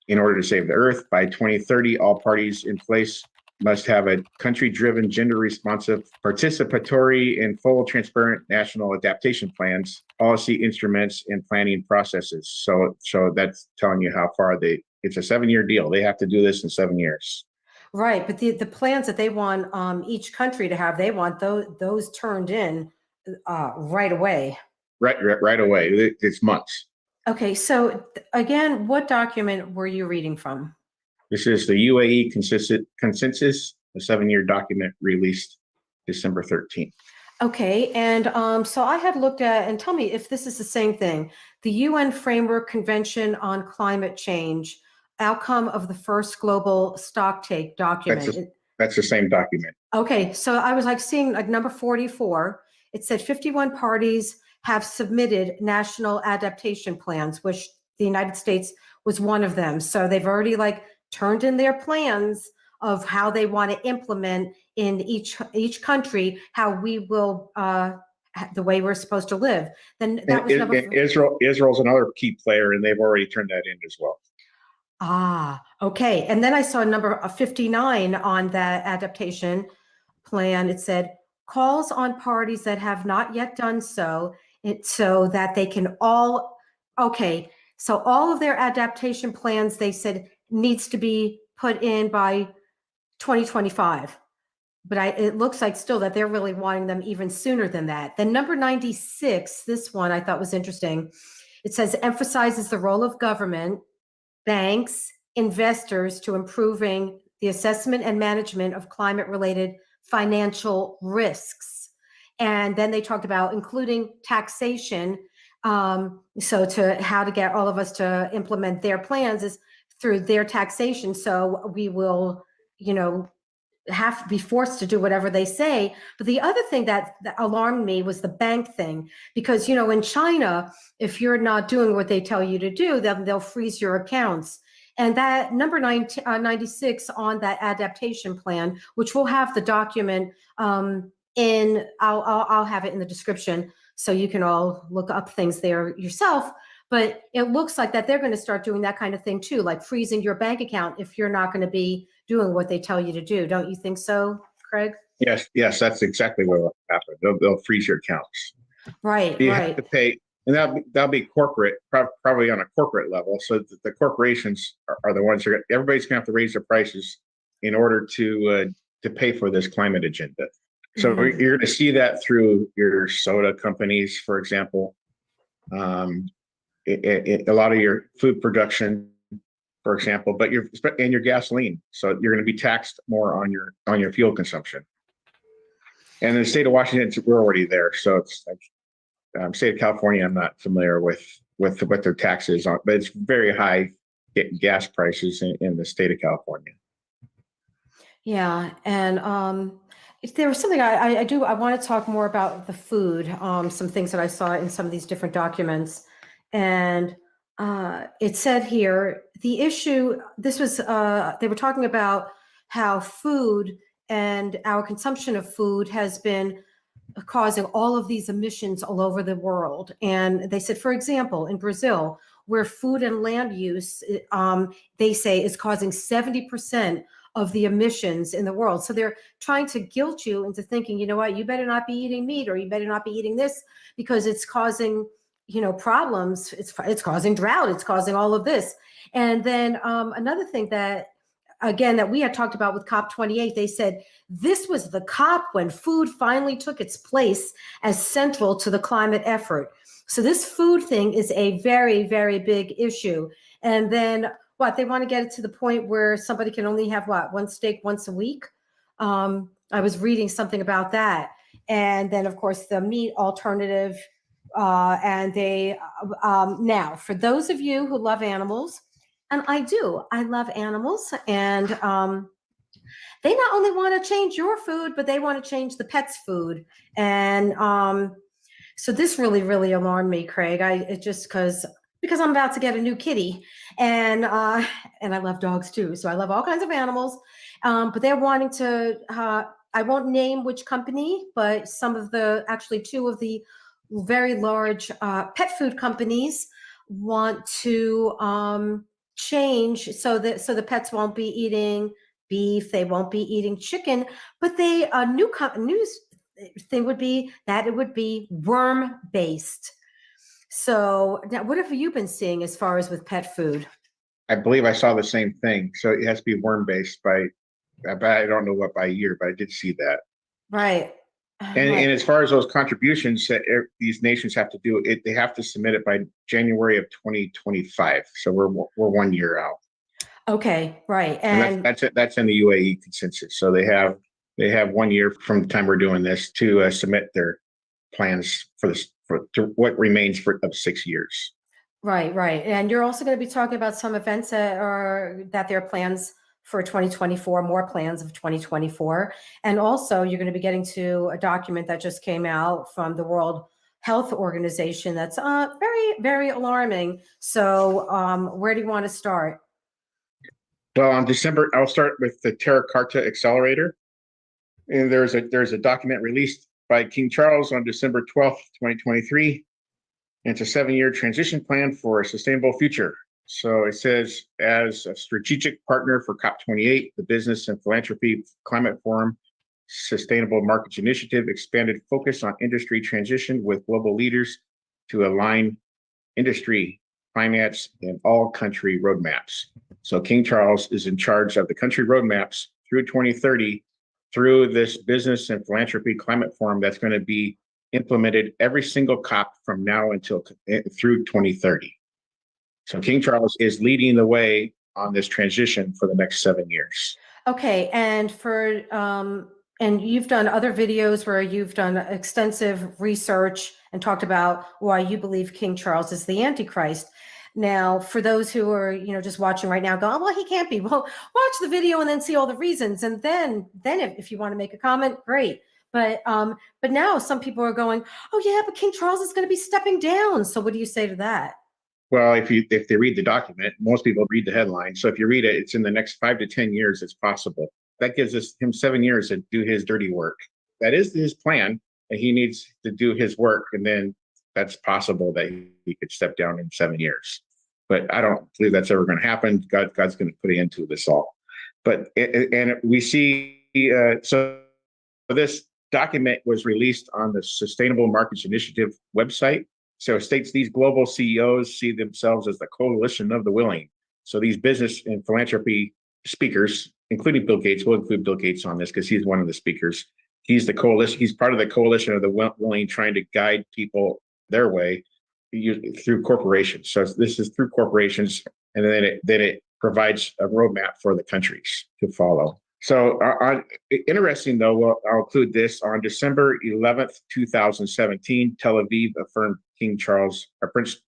In order to save the earth, by 2030, all parties in place must have a country-driven, gender-responsive, participatory, and full transparent national adaptation plans, policy instruments, and planning processes. So that's telling you how far it's a 7-year deal. They have to do this in 7 years. Right, but the plans that they want each country to have, they want those turned in right away. Right away. It's months. Okay, so again, what document were you reading from? This is the UAE consensus, a 7-year document released December 13th. Okay, and so I had looked at, and tell me if this is the same thing, the UN Framework Convention on Climate Change, outcome of the first global stocktake document. That's the same document. Okay, so I was like seeing like number 44, it said 51 parties have submitted national adaptation plans, which the United States was one of them. So they've already like turned in their plans of how they want to implement in each country, how we will, the way we're supposed to live. Then that was number Israel's another key player, and they've already turned that in as well. Ah, okay. And then I saw number 59 on that adaptation plan. It said, calls on parties that have not yet done so, so that they can all, okay, so all of their adaptation plans, they said, needs to be put in by 2025. But it looks like still that they're really wanting them even sooner than that. Then number 96, this one I thought was interesting. It says, emphasizes the role of government, banks, investors to improving the assessment and management of climate-related financial risks. And then they talked about including taxation. So to how to get all of us to implement their plans is through their taxation. So we will, have to be forced to do whatever they say. But the other thing that alarmed me was the bank thing, because, in China, if you're not doing what they tell you to do, then they'll freeze your accounts. And that number 96 on that adaptation plan, which we'll have the document I'll have it in the description so you can all look up things there yourself. But it looks like that they're going to start doing that kind of thing too, like freezing your bank account if you're not going to be doing what they tell you to do. Don't you think so, Craig? Yes, that's exactly what will happen. They'll freeze your accounts. Right, you right. have to pay, and that'll be corporate, probably on a corporate level. So the corporations are the ones everybody's going to have to raise their prices in order to pay for this climate agenda. So you're going to see that through your soda companies, for example. A lot of your food production, for example, but your gasoline. So you're going to be taxed more on your fuel consumption. And in the state of Washington, we're already there. So it's like state of California, I'm not familiar with what their taxes are, but it's very high gas prices in the state of California. Yeah, and if there was something I want to talk more about the food, some things that I saw in some of these different documents. And it said here, the issue, this was, they were talking about how food and our consumption of food has been causing all of these emissions all over the world. And they said, for example, in Brazil, where food and land use, they say is causing 70% of the emissions in the world. So they're trying to guilt you into thinking, you know what, you better not be eating meat, or you better not be eating this because it's causing, problems. It's causing drought. It's causing all of this. And then another thing that again, that we had talked about with COP28, they said this was the COP when food finally took its place as central to the climate effort. So this food thing is a very, very big issue. And then they want to get it to the point where somebody can only have one steak once a week. I was reading something about that. And then, of course, the meat alternative. And they, now, for those of you who love animals, and I love animals, and they not only want to change your food, but they want to change the pet's food. And so this really, really alarmed me, Craig. It just because I'm about to get a new kitty, and I love dogs too. So I love all kinds of animals, but they're wanting to. I won't name which company, but actually two of the very large pet food companies want to change so the pets won't be eating beef, they won't be eating chicken, but news thing would be that it would be worm based. So now, what have you been seeing as far as with pet food? I believe I saw the same thing. So it has to be worm based I don't know what by year, but I did see that. Right. And as far as those contributions that these nations have to do, they have to submit it by January of 2025. So we're 1 year out. Okay, right, and that's in the UAE consensus. So they have 1 year from the time we're doing this to submit their plans for what remains of 6 years. Right. And you're also going to be talking about some events that there are plans for 2024, more plans of 2024. And also you're going to be getting to a document that just came out from the World Health Organization that's very, very alarming. So where do you want to start? Well, on December, I'll start with the Terra Carta Accelerator. And there's a document released by King Charles on December 12th, 2023. And it's a 7-year transition plan for a sustainable future. So it says, as a strategic partner for COP28, the Business and Philanthropy Climate Forum, Sustainable Markets Initiative, expanded focus on industry transition with global leaders to align industry, finance, and all country roadmaps. So King Charles is in charge of the country roadmaps through 2030 through this Business and Philanthropy Climate Forum that's going to be implemented every single COP from now until through 2030. So King Charles is leading the way on this transition for the next 7 years. Okay, and and you've done other videos where you've done extensive research and talked about why you believe King Charles is the Antichrist. Now, for those who are, just watching right now, going, well, he can't be. Well, watch the video and then see all the reasons, and then if you want to make a comment, great. But now some people are going, oh yeah, but King Charles is going to be stepping down. So what do you say to that? Well, if they read the document, most people read the headline. So if you read it, it's in the next 5 to 10 years, it's possible. That gives him 7 years to do his dirty work. That is his plan, and he needs to do his work, and then that's possible that he could step down in 7 years. But I don't believe that's ever going to happen. God's going to put an end to this all. But and we see so this document was released on the Sustainable Markets Initiative website. So it states these global CEOs see themselves as the coalition of the willing. So these business and philanthropy speakers, including Bill Gates, we'll include Bill Gates on this because he's one of the speakers. He's the coalition. He's part of the coalition of the willing, trying to guide people their way through corporations. So this is through corporations, and then it provides a roadmap for the countries to follow. So interesting, though, I'll include this. On December 11th, 2017, Tel Aviv affirmed King Charles,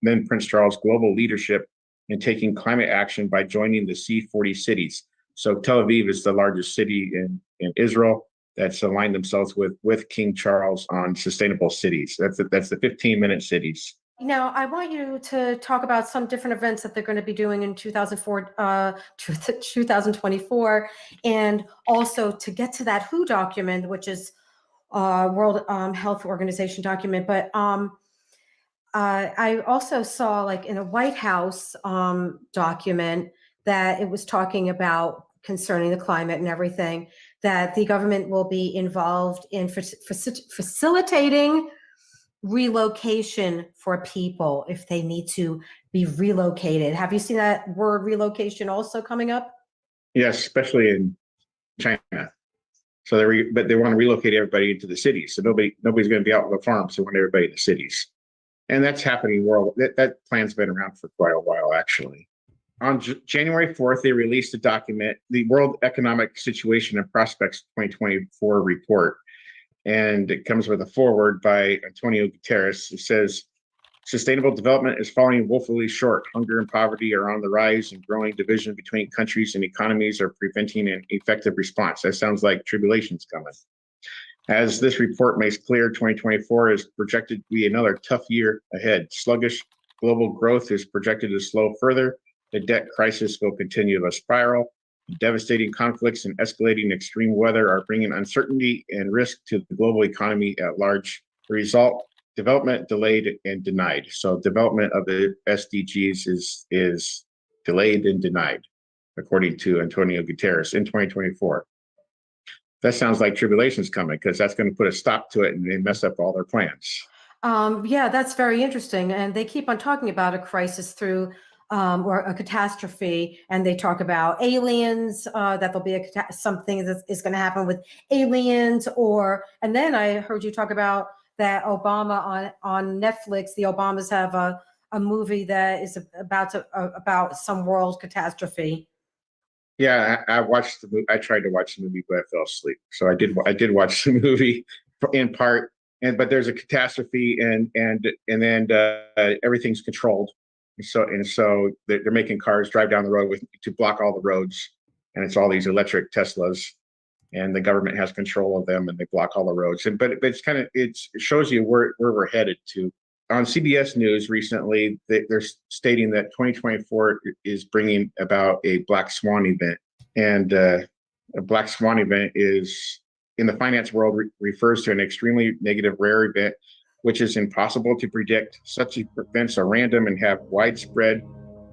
then Prince Charles' global leadership in taking climate action by joining the C40 cities. So Tel Aviv is the largest city in Israel that's aligned themselves with King Charles on sustainable cities. That's the 15-minute cities. Now, I want you to talk about some different events that they're going to be doing in 2024, and also to get to that WHO document, which is World Health Organization document. But I also saw, like, in a White House document that it was talking about concerning the climate and everything, that the government will be involved in facilitating relocation for people if they need to be relocated. Have you seen that word relocation also coming up? Yes, especially in China. So but they want to relocate everybody into the cities. So nobody's going to be out on the farms. They want everybody in the cities, and that's happening world. That plan's been around for quite a while, actually. On January 4th, they released a document, the World Economic Situation and Prospects 2024 report, and it comes with a foreword by Antonio Guterres. It says, sustainable development is falling woefully short. Hunger and poverty are on the rise, and growing division between countries and economies are preventing an effective response. That sounds like tribulation's coming. As this report makes clear, 2024 is projected to be another tough year ahead. Sluggish global growth is projected to slow further. The debt crisis will continue to spiral. Devastating conflicts and escalating extreme weather are bringing uncertainty and risk to the global economy at large. The result, development delayed and denied. So development of the SDGs is delayed and denied, according to Antonio Guterres in 2024. That sounds like tribulation's coming, because that's going to put a stop to it and they mess up all their plans. Yeah, that's very interesting. And they keep on talking about a crisis through or a catastrophe, and they talk about aliens, that there'll be something that is going to happen with aliens, and then I heard you talk about that Obama on Netflix, the Obamas have a movie that is about some world catastrophe. Yeah, I watched the movie. I tried to watch the movie, but I fell asleep. So I did watch the movie in part, but there's a catastrophe, and then everything's controlled. So they're making cars drive down the road to block all the roads, and it's all these electric Teslas, and the government has control of them, and they block all the roads. But it shows you where we're headed to. On CBS News recently, they're stating that 2024 is bringing about a black swan event, and a black swan event is, in the finance world, refers to an extremely negative rare event which is impossible to predict. Such events are random and have widespread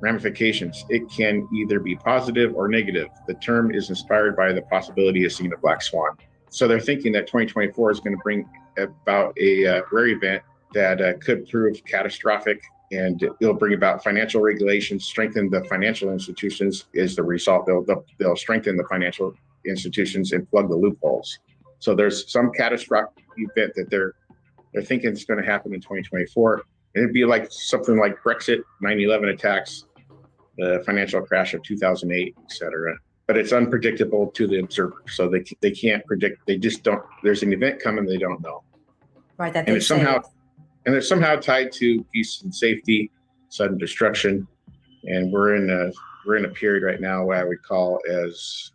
ramifications. It can either be positive or negative. The term is inspired by the possibility of seeing a black swan. So they're thinking that 2024 is going to bring about a rare event that could prove catastrophic, and it'll bring about financial regulations, strengthen the financial institutions is the result. They'll strengthen the financial institutions and plug the loopholes. So there's some catastrophic event that they're thinking it's going to happen in 2024. And it'd be like something like Brexit, 9/11 attacks, the financial crash of 2008, et cetera. But it's unpredictable to the observer. So they can't predict. They just don't. There's an event coming they don't know. Right. And it's somehow tied to peace and safety, sudden destruction. And we're in a period right now what I would call as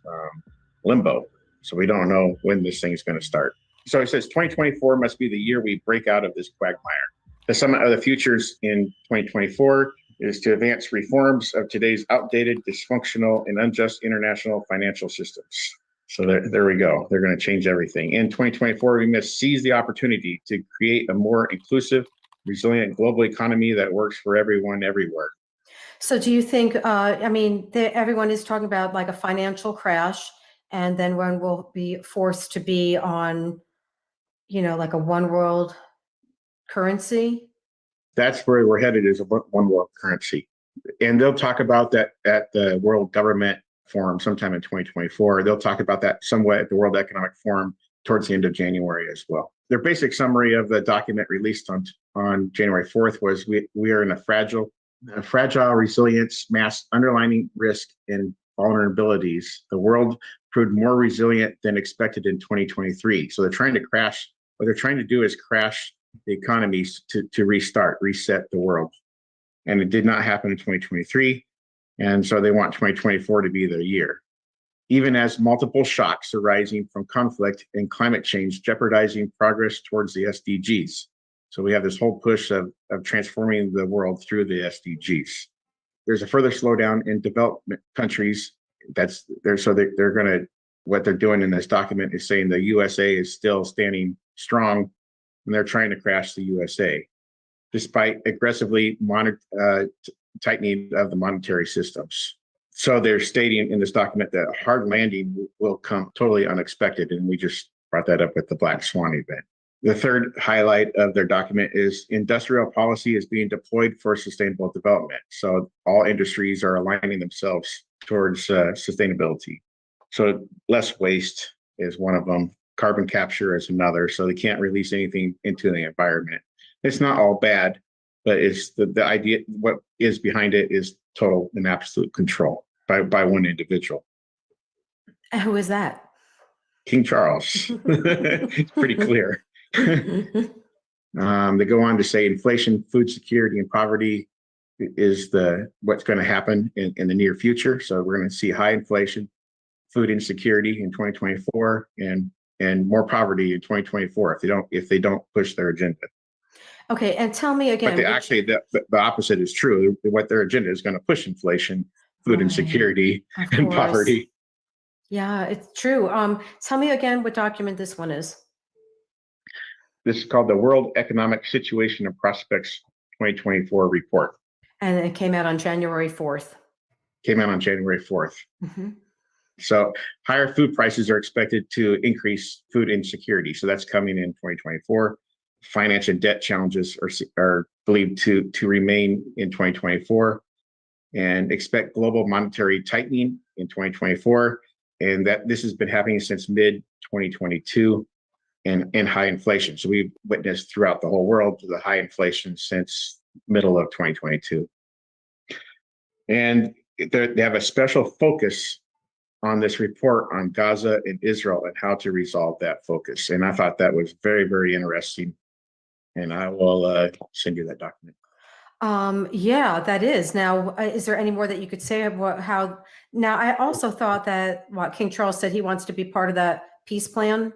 limbo. So we don't know when this thing is going to start. So it says 2024 must be the year we break out of this quagmire. The summit of the futures in 2024 is to advance reforms of today's outdated, dysfunctional, and unjust international financial systems. So there we go. They're going to change everything. In 2024, we must seize the opportunity to create a more inclusive, resilient global economy that works for everyone, everywhere. So do you think, everyone is talking about like a financial crash, and then when we'll be forced to be on, like a one world currency? That's where we're headed, is a one world currency. And they'll talk about that at the World Government Forum sometime in 2024. They'll talk about that somewhat at the World Economic Forum towards the end of January as well. Their basic summary of the document released on January 4th was we are in a fragile resilience, mass underlining risk and vulnerabilities. The world proved more resilient than expected in 2023. So they're trying to crash. What they're trying to do is crash the economies to reset the world. And it did not happen in 2023. And so they want 2024 to be their year. Even as multiple shocks arising from conflict and climate change jeopardizing progress towards the SDGs. So we have this whole push of transforming the world through the SDGs. There's a further slowdown in development countries. What they're doing in this document is saying the USA is still standing strong, and they're trying to crash the USA, despite aggressively tightening of the monetary systems. So they're stating in this document that a hard landing will come totally unexpected, and we just brought that up with the Black Swan event. The third highlight of their document is industrial policy is being deployed for sustainable development. So all industries are aligning themselves sustainability. So less waste is one of them. Carbon capture is another. So they can't release anything into the environment. It's not all bad, but it's the idea. What is behind it is total and absolute control by one individual. And who is that? King Charles. It's pretty clear. They go on to say inflation, food security, and poverty is what's going to happen in the near future. So we're going to see high inflation, food insecurity in 2024, and more poverty in 2024 if they don't push their agenda. Okay, and tell me again. But actually, the opposite is true. What their agenda is going to push inflation, food insecurity, and poverty. Yeah, it's true. Tell me again what document this one is. This is called the World Economic Situation and Prospects 2024 report. And it came out on January 4th. Came out on January 4th. Mm-hmm. So higher food prices are expected to increase food insecurity. So that's coming in 2024. Finance and debt challenges are believed to remain in 2024, and expect global monetary tightening in 2024. And that this has been happening since mid 2022, and high inflation. So we've witnessed throughout the whole world the high inflation since middle of 2022. And they have a special focus on this report on Gaza and Israel and how to resolve that focus. And I thought that was very, very interesting. And I will send you that document. Yeah, that is. Now, is there any more that you could say about how? Now, I also thought that what King Charles said, he wants to be part of that peace plan.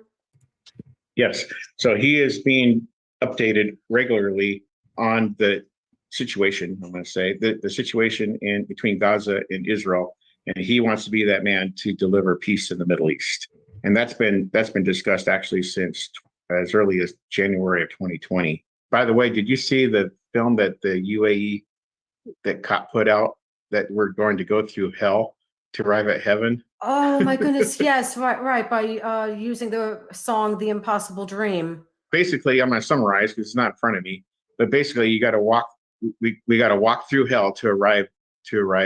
Yes. So he is being updated regularly on the situation. I'm going to say the situation between Gaza and Israel, and he wants to be that man to deliver peace in the Middle East. And that's been discussed actually since as early as January of 2020. By the way, did you see the film that the UAE that COP put out, that we're going to go through hell to arrive at heaven? Oh my goodness, yes, right. By using the song "The Impossible Dream." Basically, I'm going to summarize because it's not in front of me. But basically, you got to walk. We got to walk through hell to arrive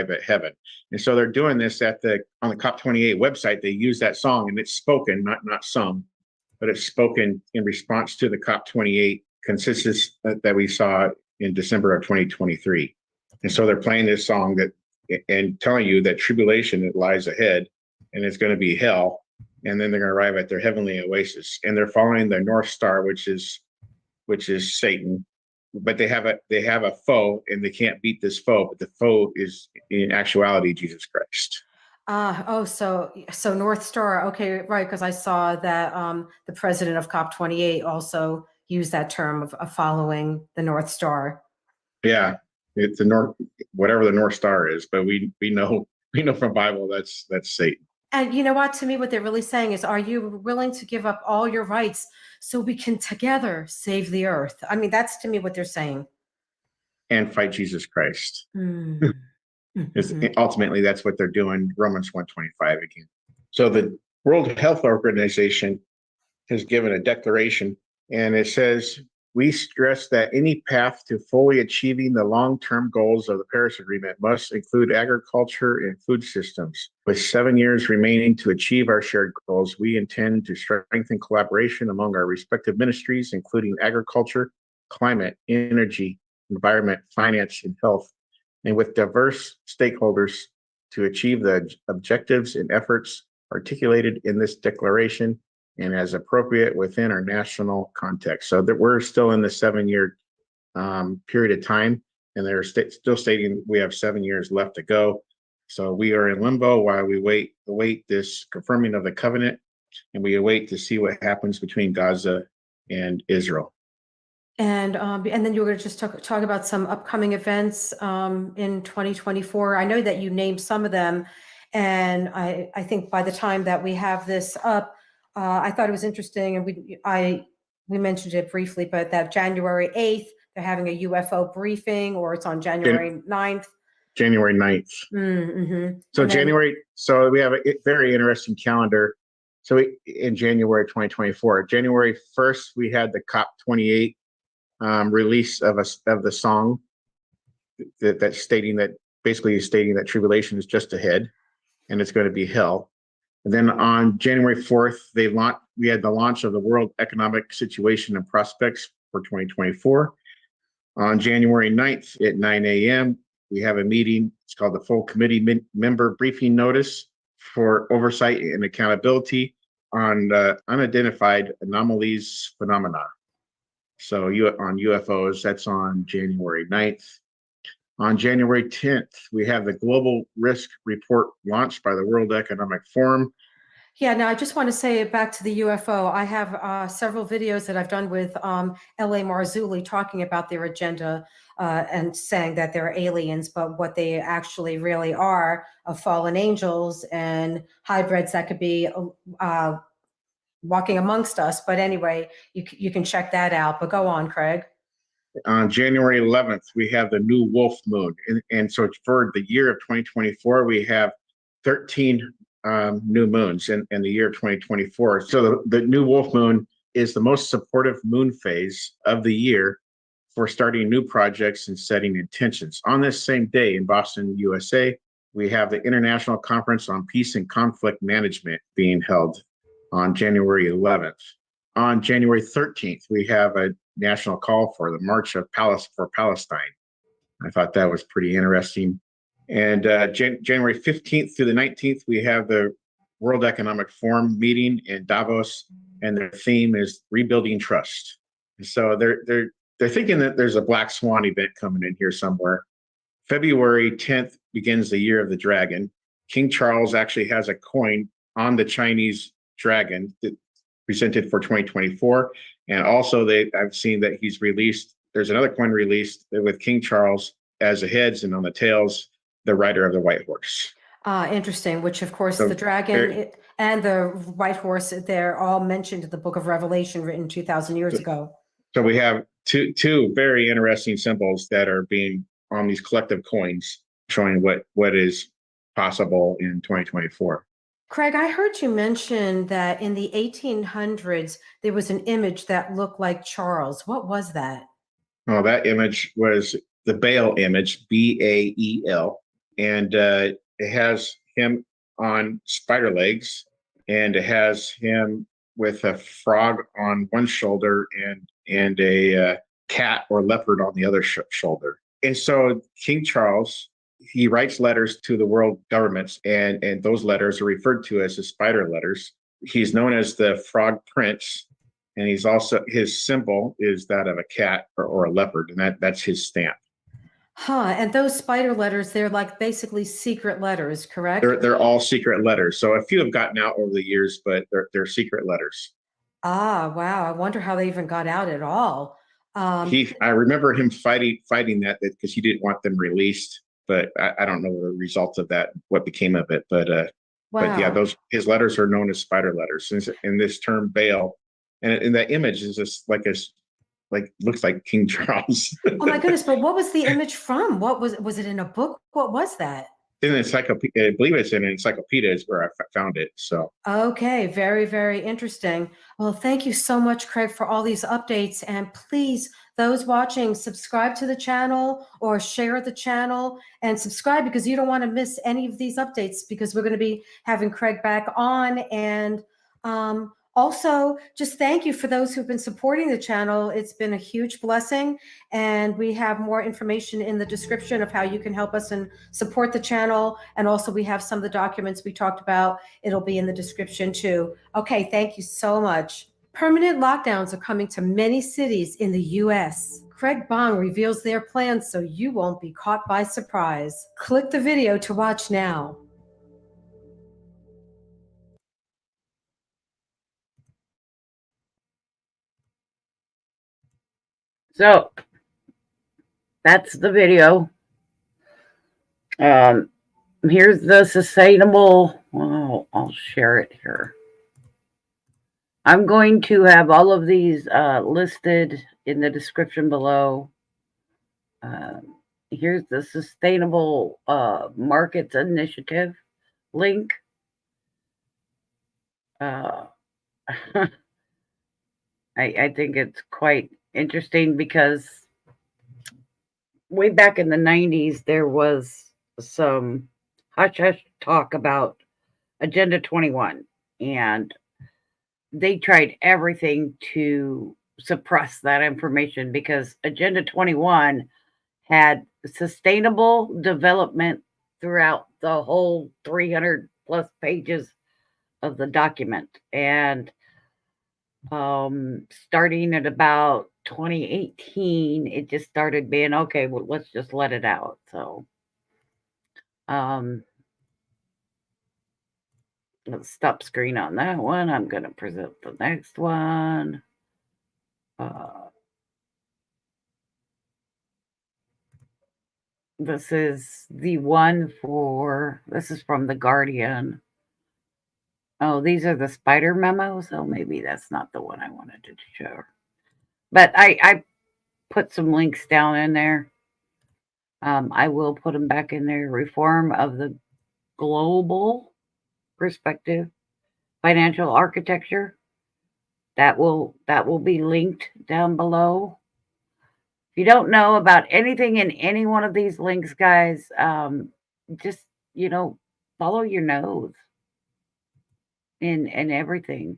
at heaven. And so they're doing this on the COP28 website. They use that song, and it's spoken, not sung, but it's spoken in response to the COP28 consensus that we saw in December of 2023. And so they're playing this song and telling you that tribulation that lies ahead, and it's going to be hell, and then they're going to arrive at their heavenly oasis. And they're following the North Star, which is Satan. But they have a foe, and they can't beat this foe. But the foe is in actuality Jesus Christ. So North Star. Okay, right. Because I saw that the president of COP28 also used that term of following the North Star. Yeah, it's the North, whatever the North Star is. But we know from Bible that's Satan. And you know what? To me, what they're really saying is, are you willing to give up all your rights so we can together save the earth? I mean, that's to me what they're saying. And fight Jesus Christ. Mm-hmm. Ultimately, that's what they're doing. Romans 1:25 again. So the World Health Organization has given a declaration, and it says, we stress that any path to fully achieving the long-term goals of the Paris Agreement must include agriculture and food systems. With 7 years remaining to achieve our shared goals, we intend to strengthen collaboration among our respective ministries, including agriculture, climate, energy, environment, finance, and health, and with diverse stakeholders to achieve the objectives and efforts articulated in this declaration and as appropriate within our national context. So that we're still in the 7-year period of time, and they're still stating we have 7 years left to go. So we are in limbo while we await this confirming of the covenant, and we await to see what happens between Gaza and Israel. And then you were going to just talk about some upcoming events in 2024. I know that you named some of them, and I think by the time that we have this up, I thought it was interesting, and we mentioned it briefly, but that January 8th, they're having a UFO briefing, or it's on January 9th. January 9th. Mm-hmm. So we have a very interesting calendar. So in January 2024, January 1st, we had the COP28 release of the song that's stating that tribulation is just ahead. and it's going to be hell. And then on January 4th, we had the launch of the World Economic Situation and Prospects for 2024. On January 9th at 9 a.m., we have a meeting. It's called the Full Committee Member Briefing Notice for Oversight and Accountability on Unidentified Anomalies Phenomena. So on UFOs, that's on January 9th. On January 10th, we have the Global Risk Report launched by the World Economic Forum. Yeah, now I just want to say back to the UFO. I have several videos that I've done with L.A. Marzulli talking about their agenda and saying that they're aliens, but what they actually really are fallen angels and hybrids that could be walking amongst us. But anyway, you can check that out. But go on, Craig. On January 11th, we have the new wolf moon. And so for the year of 2024, we have 13 new moons in the year 2024. So the new wolf moon is the most supportive moon phase of the year for starting new projects and setting intentions. On this same day in Boston, USA, we have the International Conference on Peace and Conflict Management being held on January 11th. On January 13th, we have a national call for the March for Palestine. I thought that was pretty interesting. And January 15th through the 19th, we have the World Economic Forum meeting in Davos, and their theme is rebuilding trust. And so they're thinking that there's a black swan event coming in here somewhere. February 10th begins the year of the dragon. King Charles actually has a coin on the Chinese dragon that presented for 2024. And also I've seen that there's another coin released with King Charles as the heads, and on the tails, the rider of the white horse. Interesting, which of course the dragon and the white horse, they're all mentioned in the book of Revelation written 2,000 years ago. So we have two very interesting symbols that are being on these collective coins, showing what is possible in 2024. Craig, I heard you mention that in the 1800s, there was an image that looked like Charles. What was that? Oh, that image was the Baal image, Bael. And it has him on spider legs, and it has him with a frog on one shoulder and a cat or leopard on the other shoulder. And so King Charles, he writes letters to the world governments, and those letters are referred to as the spider letters. He's known as the Frog Prince, and his symbol is that of a cat or a leopard, and that's his stamp. And those spider letters, they're like basically secret letters, correct? They're all secret letters. So a few have gotten out over the years, but they're secret letters. Ah, wow. I wonder how they even got out at all. I remember him fighting that because he didn't want them released, but I don't know the results of that, what became of it. But wow. But yeah, his letters are known as spider letters. And this term Baal, and that image is just looks like King Charles. Oh my goodness! But what was the image from? What was it in a book? What was that? In an encyclopedia, I believe it's in an encyclopedia is where I found it. So okay, very, very interesting. Well, thank you so much, Craig, for all these updates. And please, those watching, subscribe to the channel or share the channel and subscribe, because you don't want to miss any of these updates, because we're going to be having Craig back on. And also, just thank you for those who've been supporting the channel. It's been a huge blessing, and we have more information in the description of how you can help us and support the channel. And also, we have some of the documents we talked about. It'll be in the description too. Okay, thank you so much. Permanent lockdowns are coming to many cities in the U.S. Craig Bong reveals their plans so you won't be caught by surprise. Click the video to watch now. So that's the video. Here's the sustainable. Well, I'll share it here. I'm going to have all of these listed in the description below. Here's the Sustainable Markets Initiative link. I think it's quite interesting, because way back in the 90s, there was some hush-hush talk about Agenda 21, and they tried everything to suppress that information because Agenda 21 had sustainable development throughout the whole 300 plus pages of the document. And starting at about 2018, it just started being okay, well, let's just let it out. So let's stop screen on that one. I'm going to present the next one. This is the one this is from The Guardian. Oh, these are the spider memos. Oh, maybe that's not the one I wanted to show. But I put some links down in there. I will put them back in there. Reform of the global perspective, financial architecture. That will be linked down below. If you don't know about anything in any one of these links, guys, just follow your nose in everything.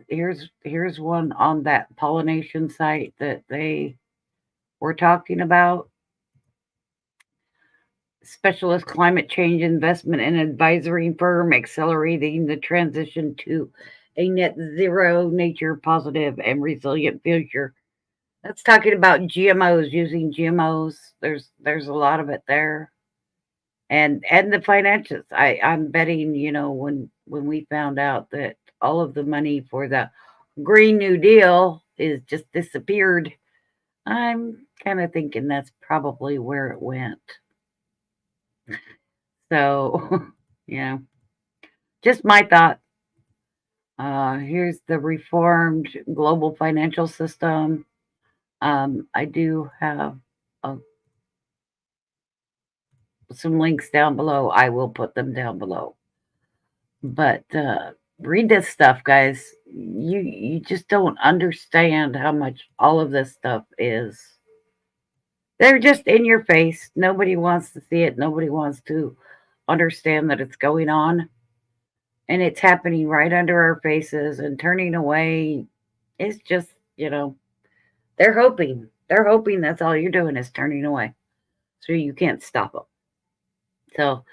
Here's one on that pollination site that they were talking about. Specialist climate change investment and advisory firm accelerating the transition to a net zero, nature positive, and resilient future. That's talking about GMOs, using GMOs. There's a lot of it there. And the financials. I'm betting, when we found out that all of the money for the Green New Deal is just disappeared, I'm kind of thinking that's probably where it went. So, just my thought. Here's the reformed global financial system. I do have some links down below. I will put them down below. But read this stuff, guys. You just don't understand how much all of this stuff is. They're just in your face. Nobody wants to see it. Nobody wants to understand that it's going on. And it's happening right under our faces, and turning away is just, they're hoping. They're hoping that's all you're doing is turning away. So you can't stop them. So,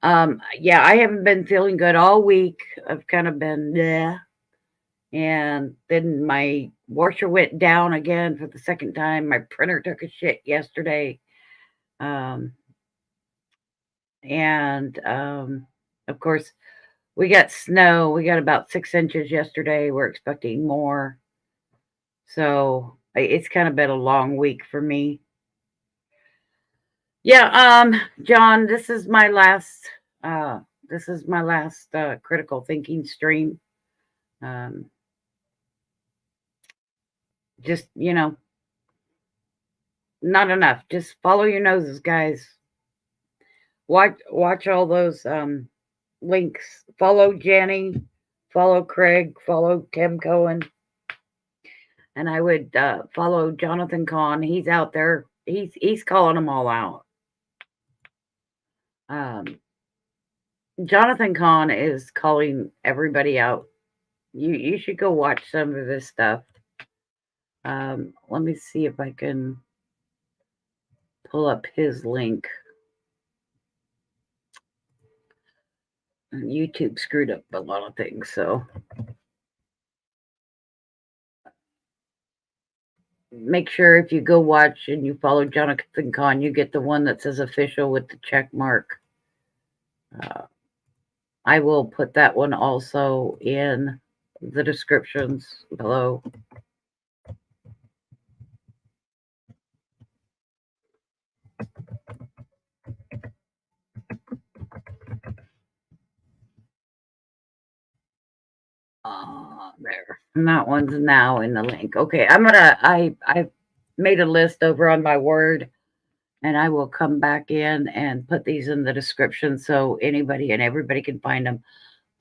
yeah, I haven't been feeling good all week. I've kind of been bleh. And then my washer went down again for the second time. My printer took a shit yesterday. And of course, we got snow. We got about 6 inches yesterday. We're expecting more. So it's kind of been a long week for me. Yeah, John, this is my last critical thinking stream. Just, not enough. Just follow your noses, guys. Watch all those links. Follow Jenny, follow Craig, follow Kim Cohen. And I would follow Jonathan Cahn. He's out there. He's calling them all out. Jonathan Cahn is calling everybody out. You should go watch some of this stuff. Let me see if I can pull up his link. YouTube screwed up a lot of things, so make sure if you go watch and you follow Jonathan Cahn, you get the one that says official with the check mark. I will put that one also in the descriptions below. There. And that one's now in the link. Okay, I made a list over on my Word, and I will come back in and put these in the description so anybody and everybody can find them.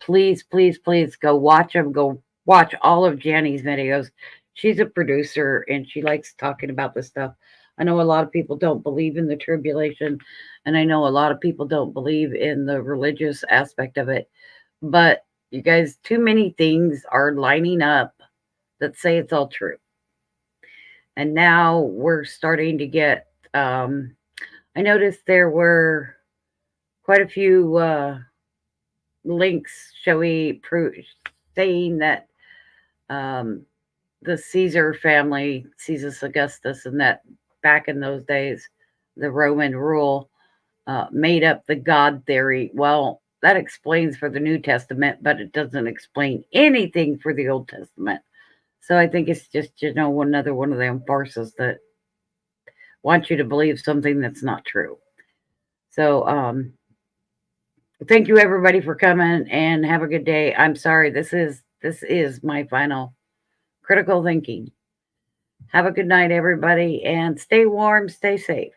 Please, please, please go watch them. Go watch all of Janny's videos. She's a producer and she likes talking about this stuff. I know a lot of people don't believe in the tribulation, and I know a lot of people don't believe in the religious aspect of it. But you guys, too many things are lining up that say it's all true. And now we're starting to get, I noticed there were quite a few links saying that the Caesar family, Caesar Augustus, and that back in those days, the Roman rule made up the God theory. Well, that explains for the New Testament, but it doesn't explain anything for the Old Testament. So I think it's just, another one of them farces that want you to believe something that's not true. So, thank you everybody for coming and have a good day. I'm sorry, this is my final critical thinking. Have a good night, everybody, and stay warm, stay safe.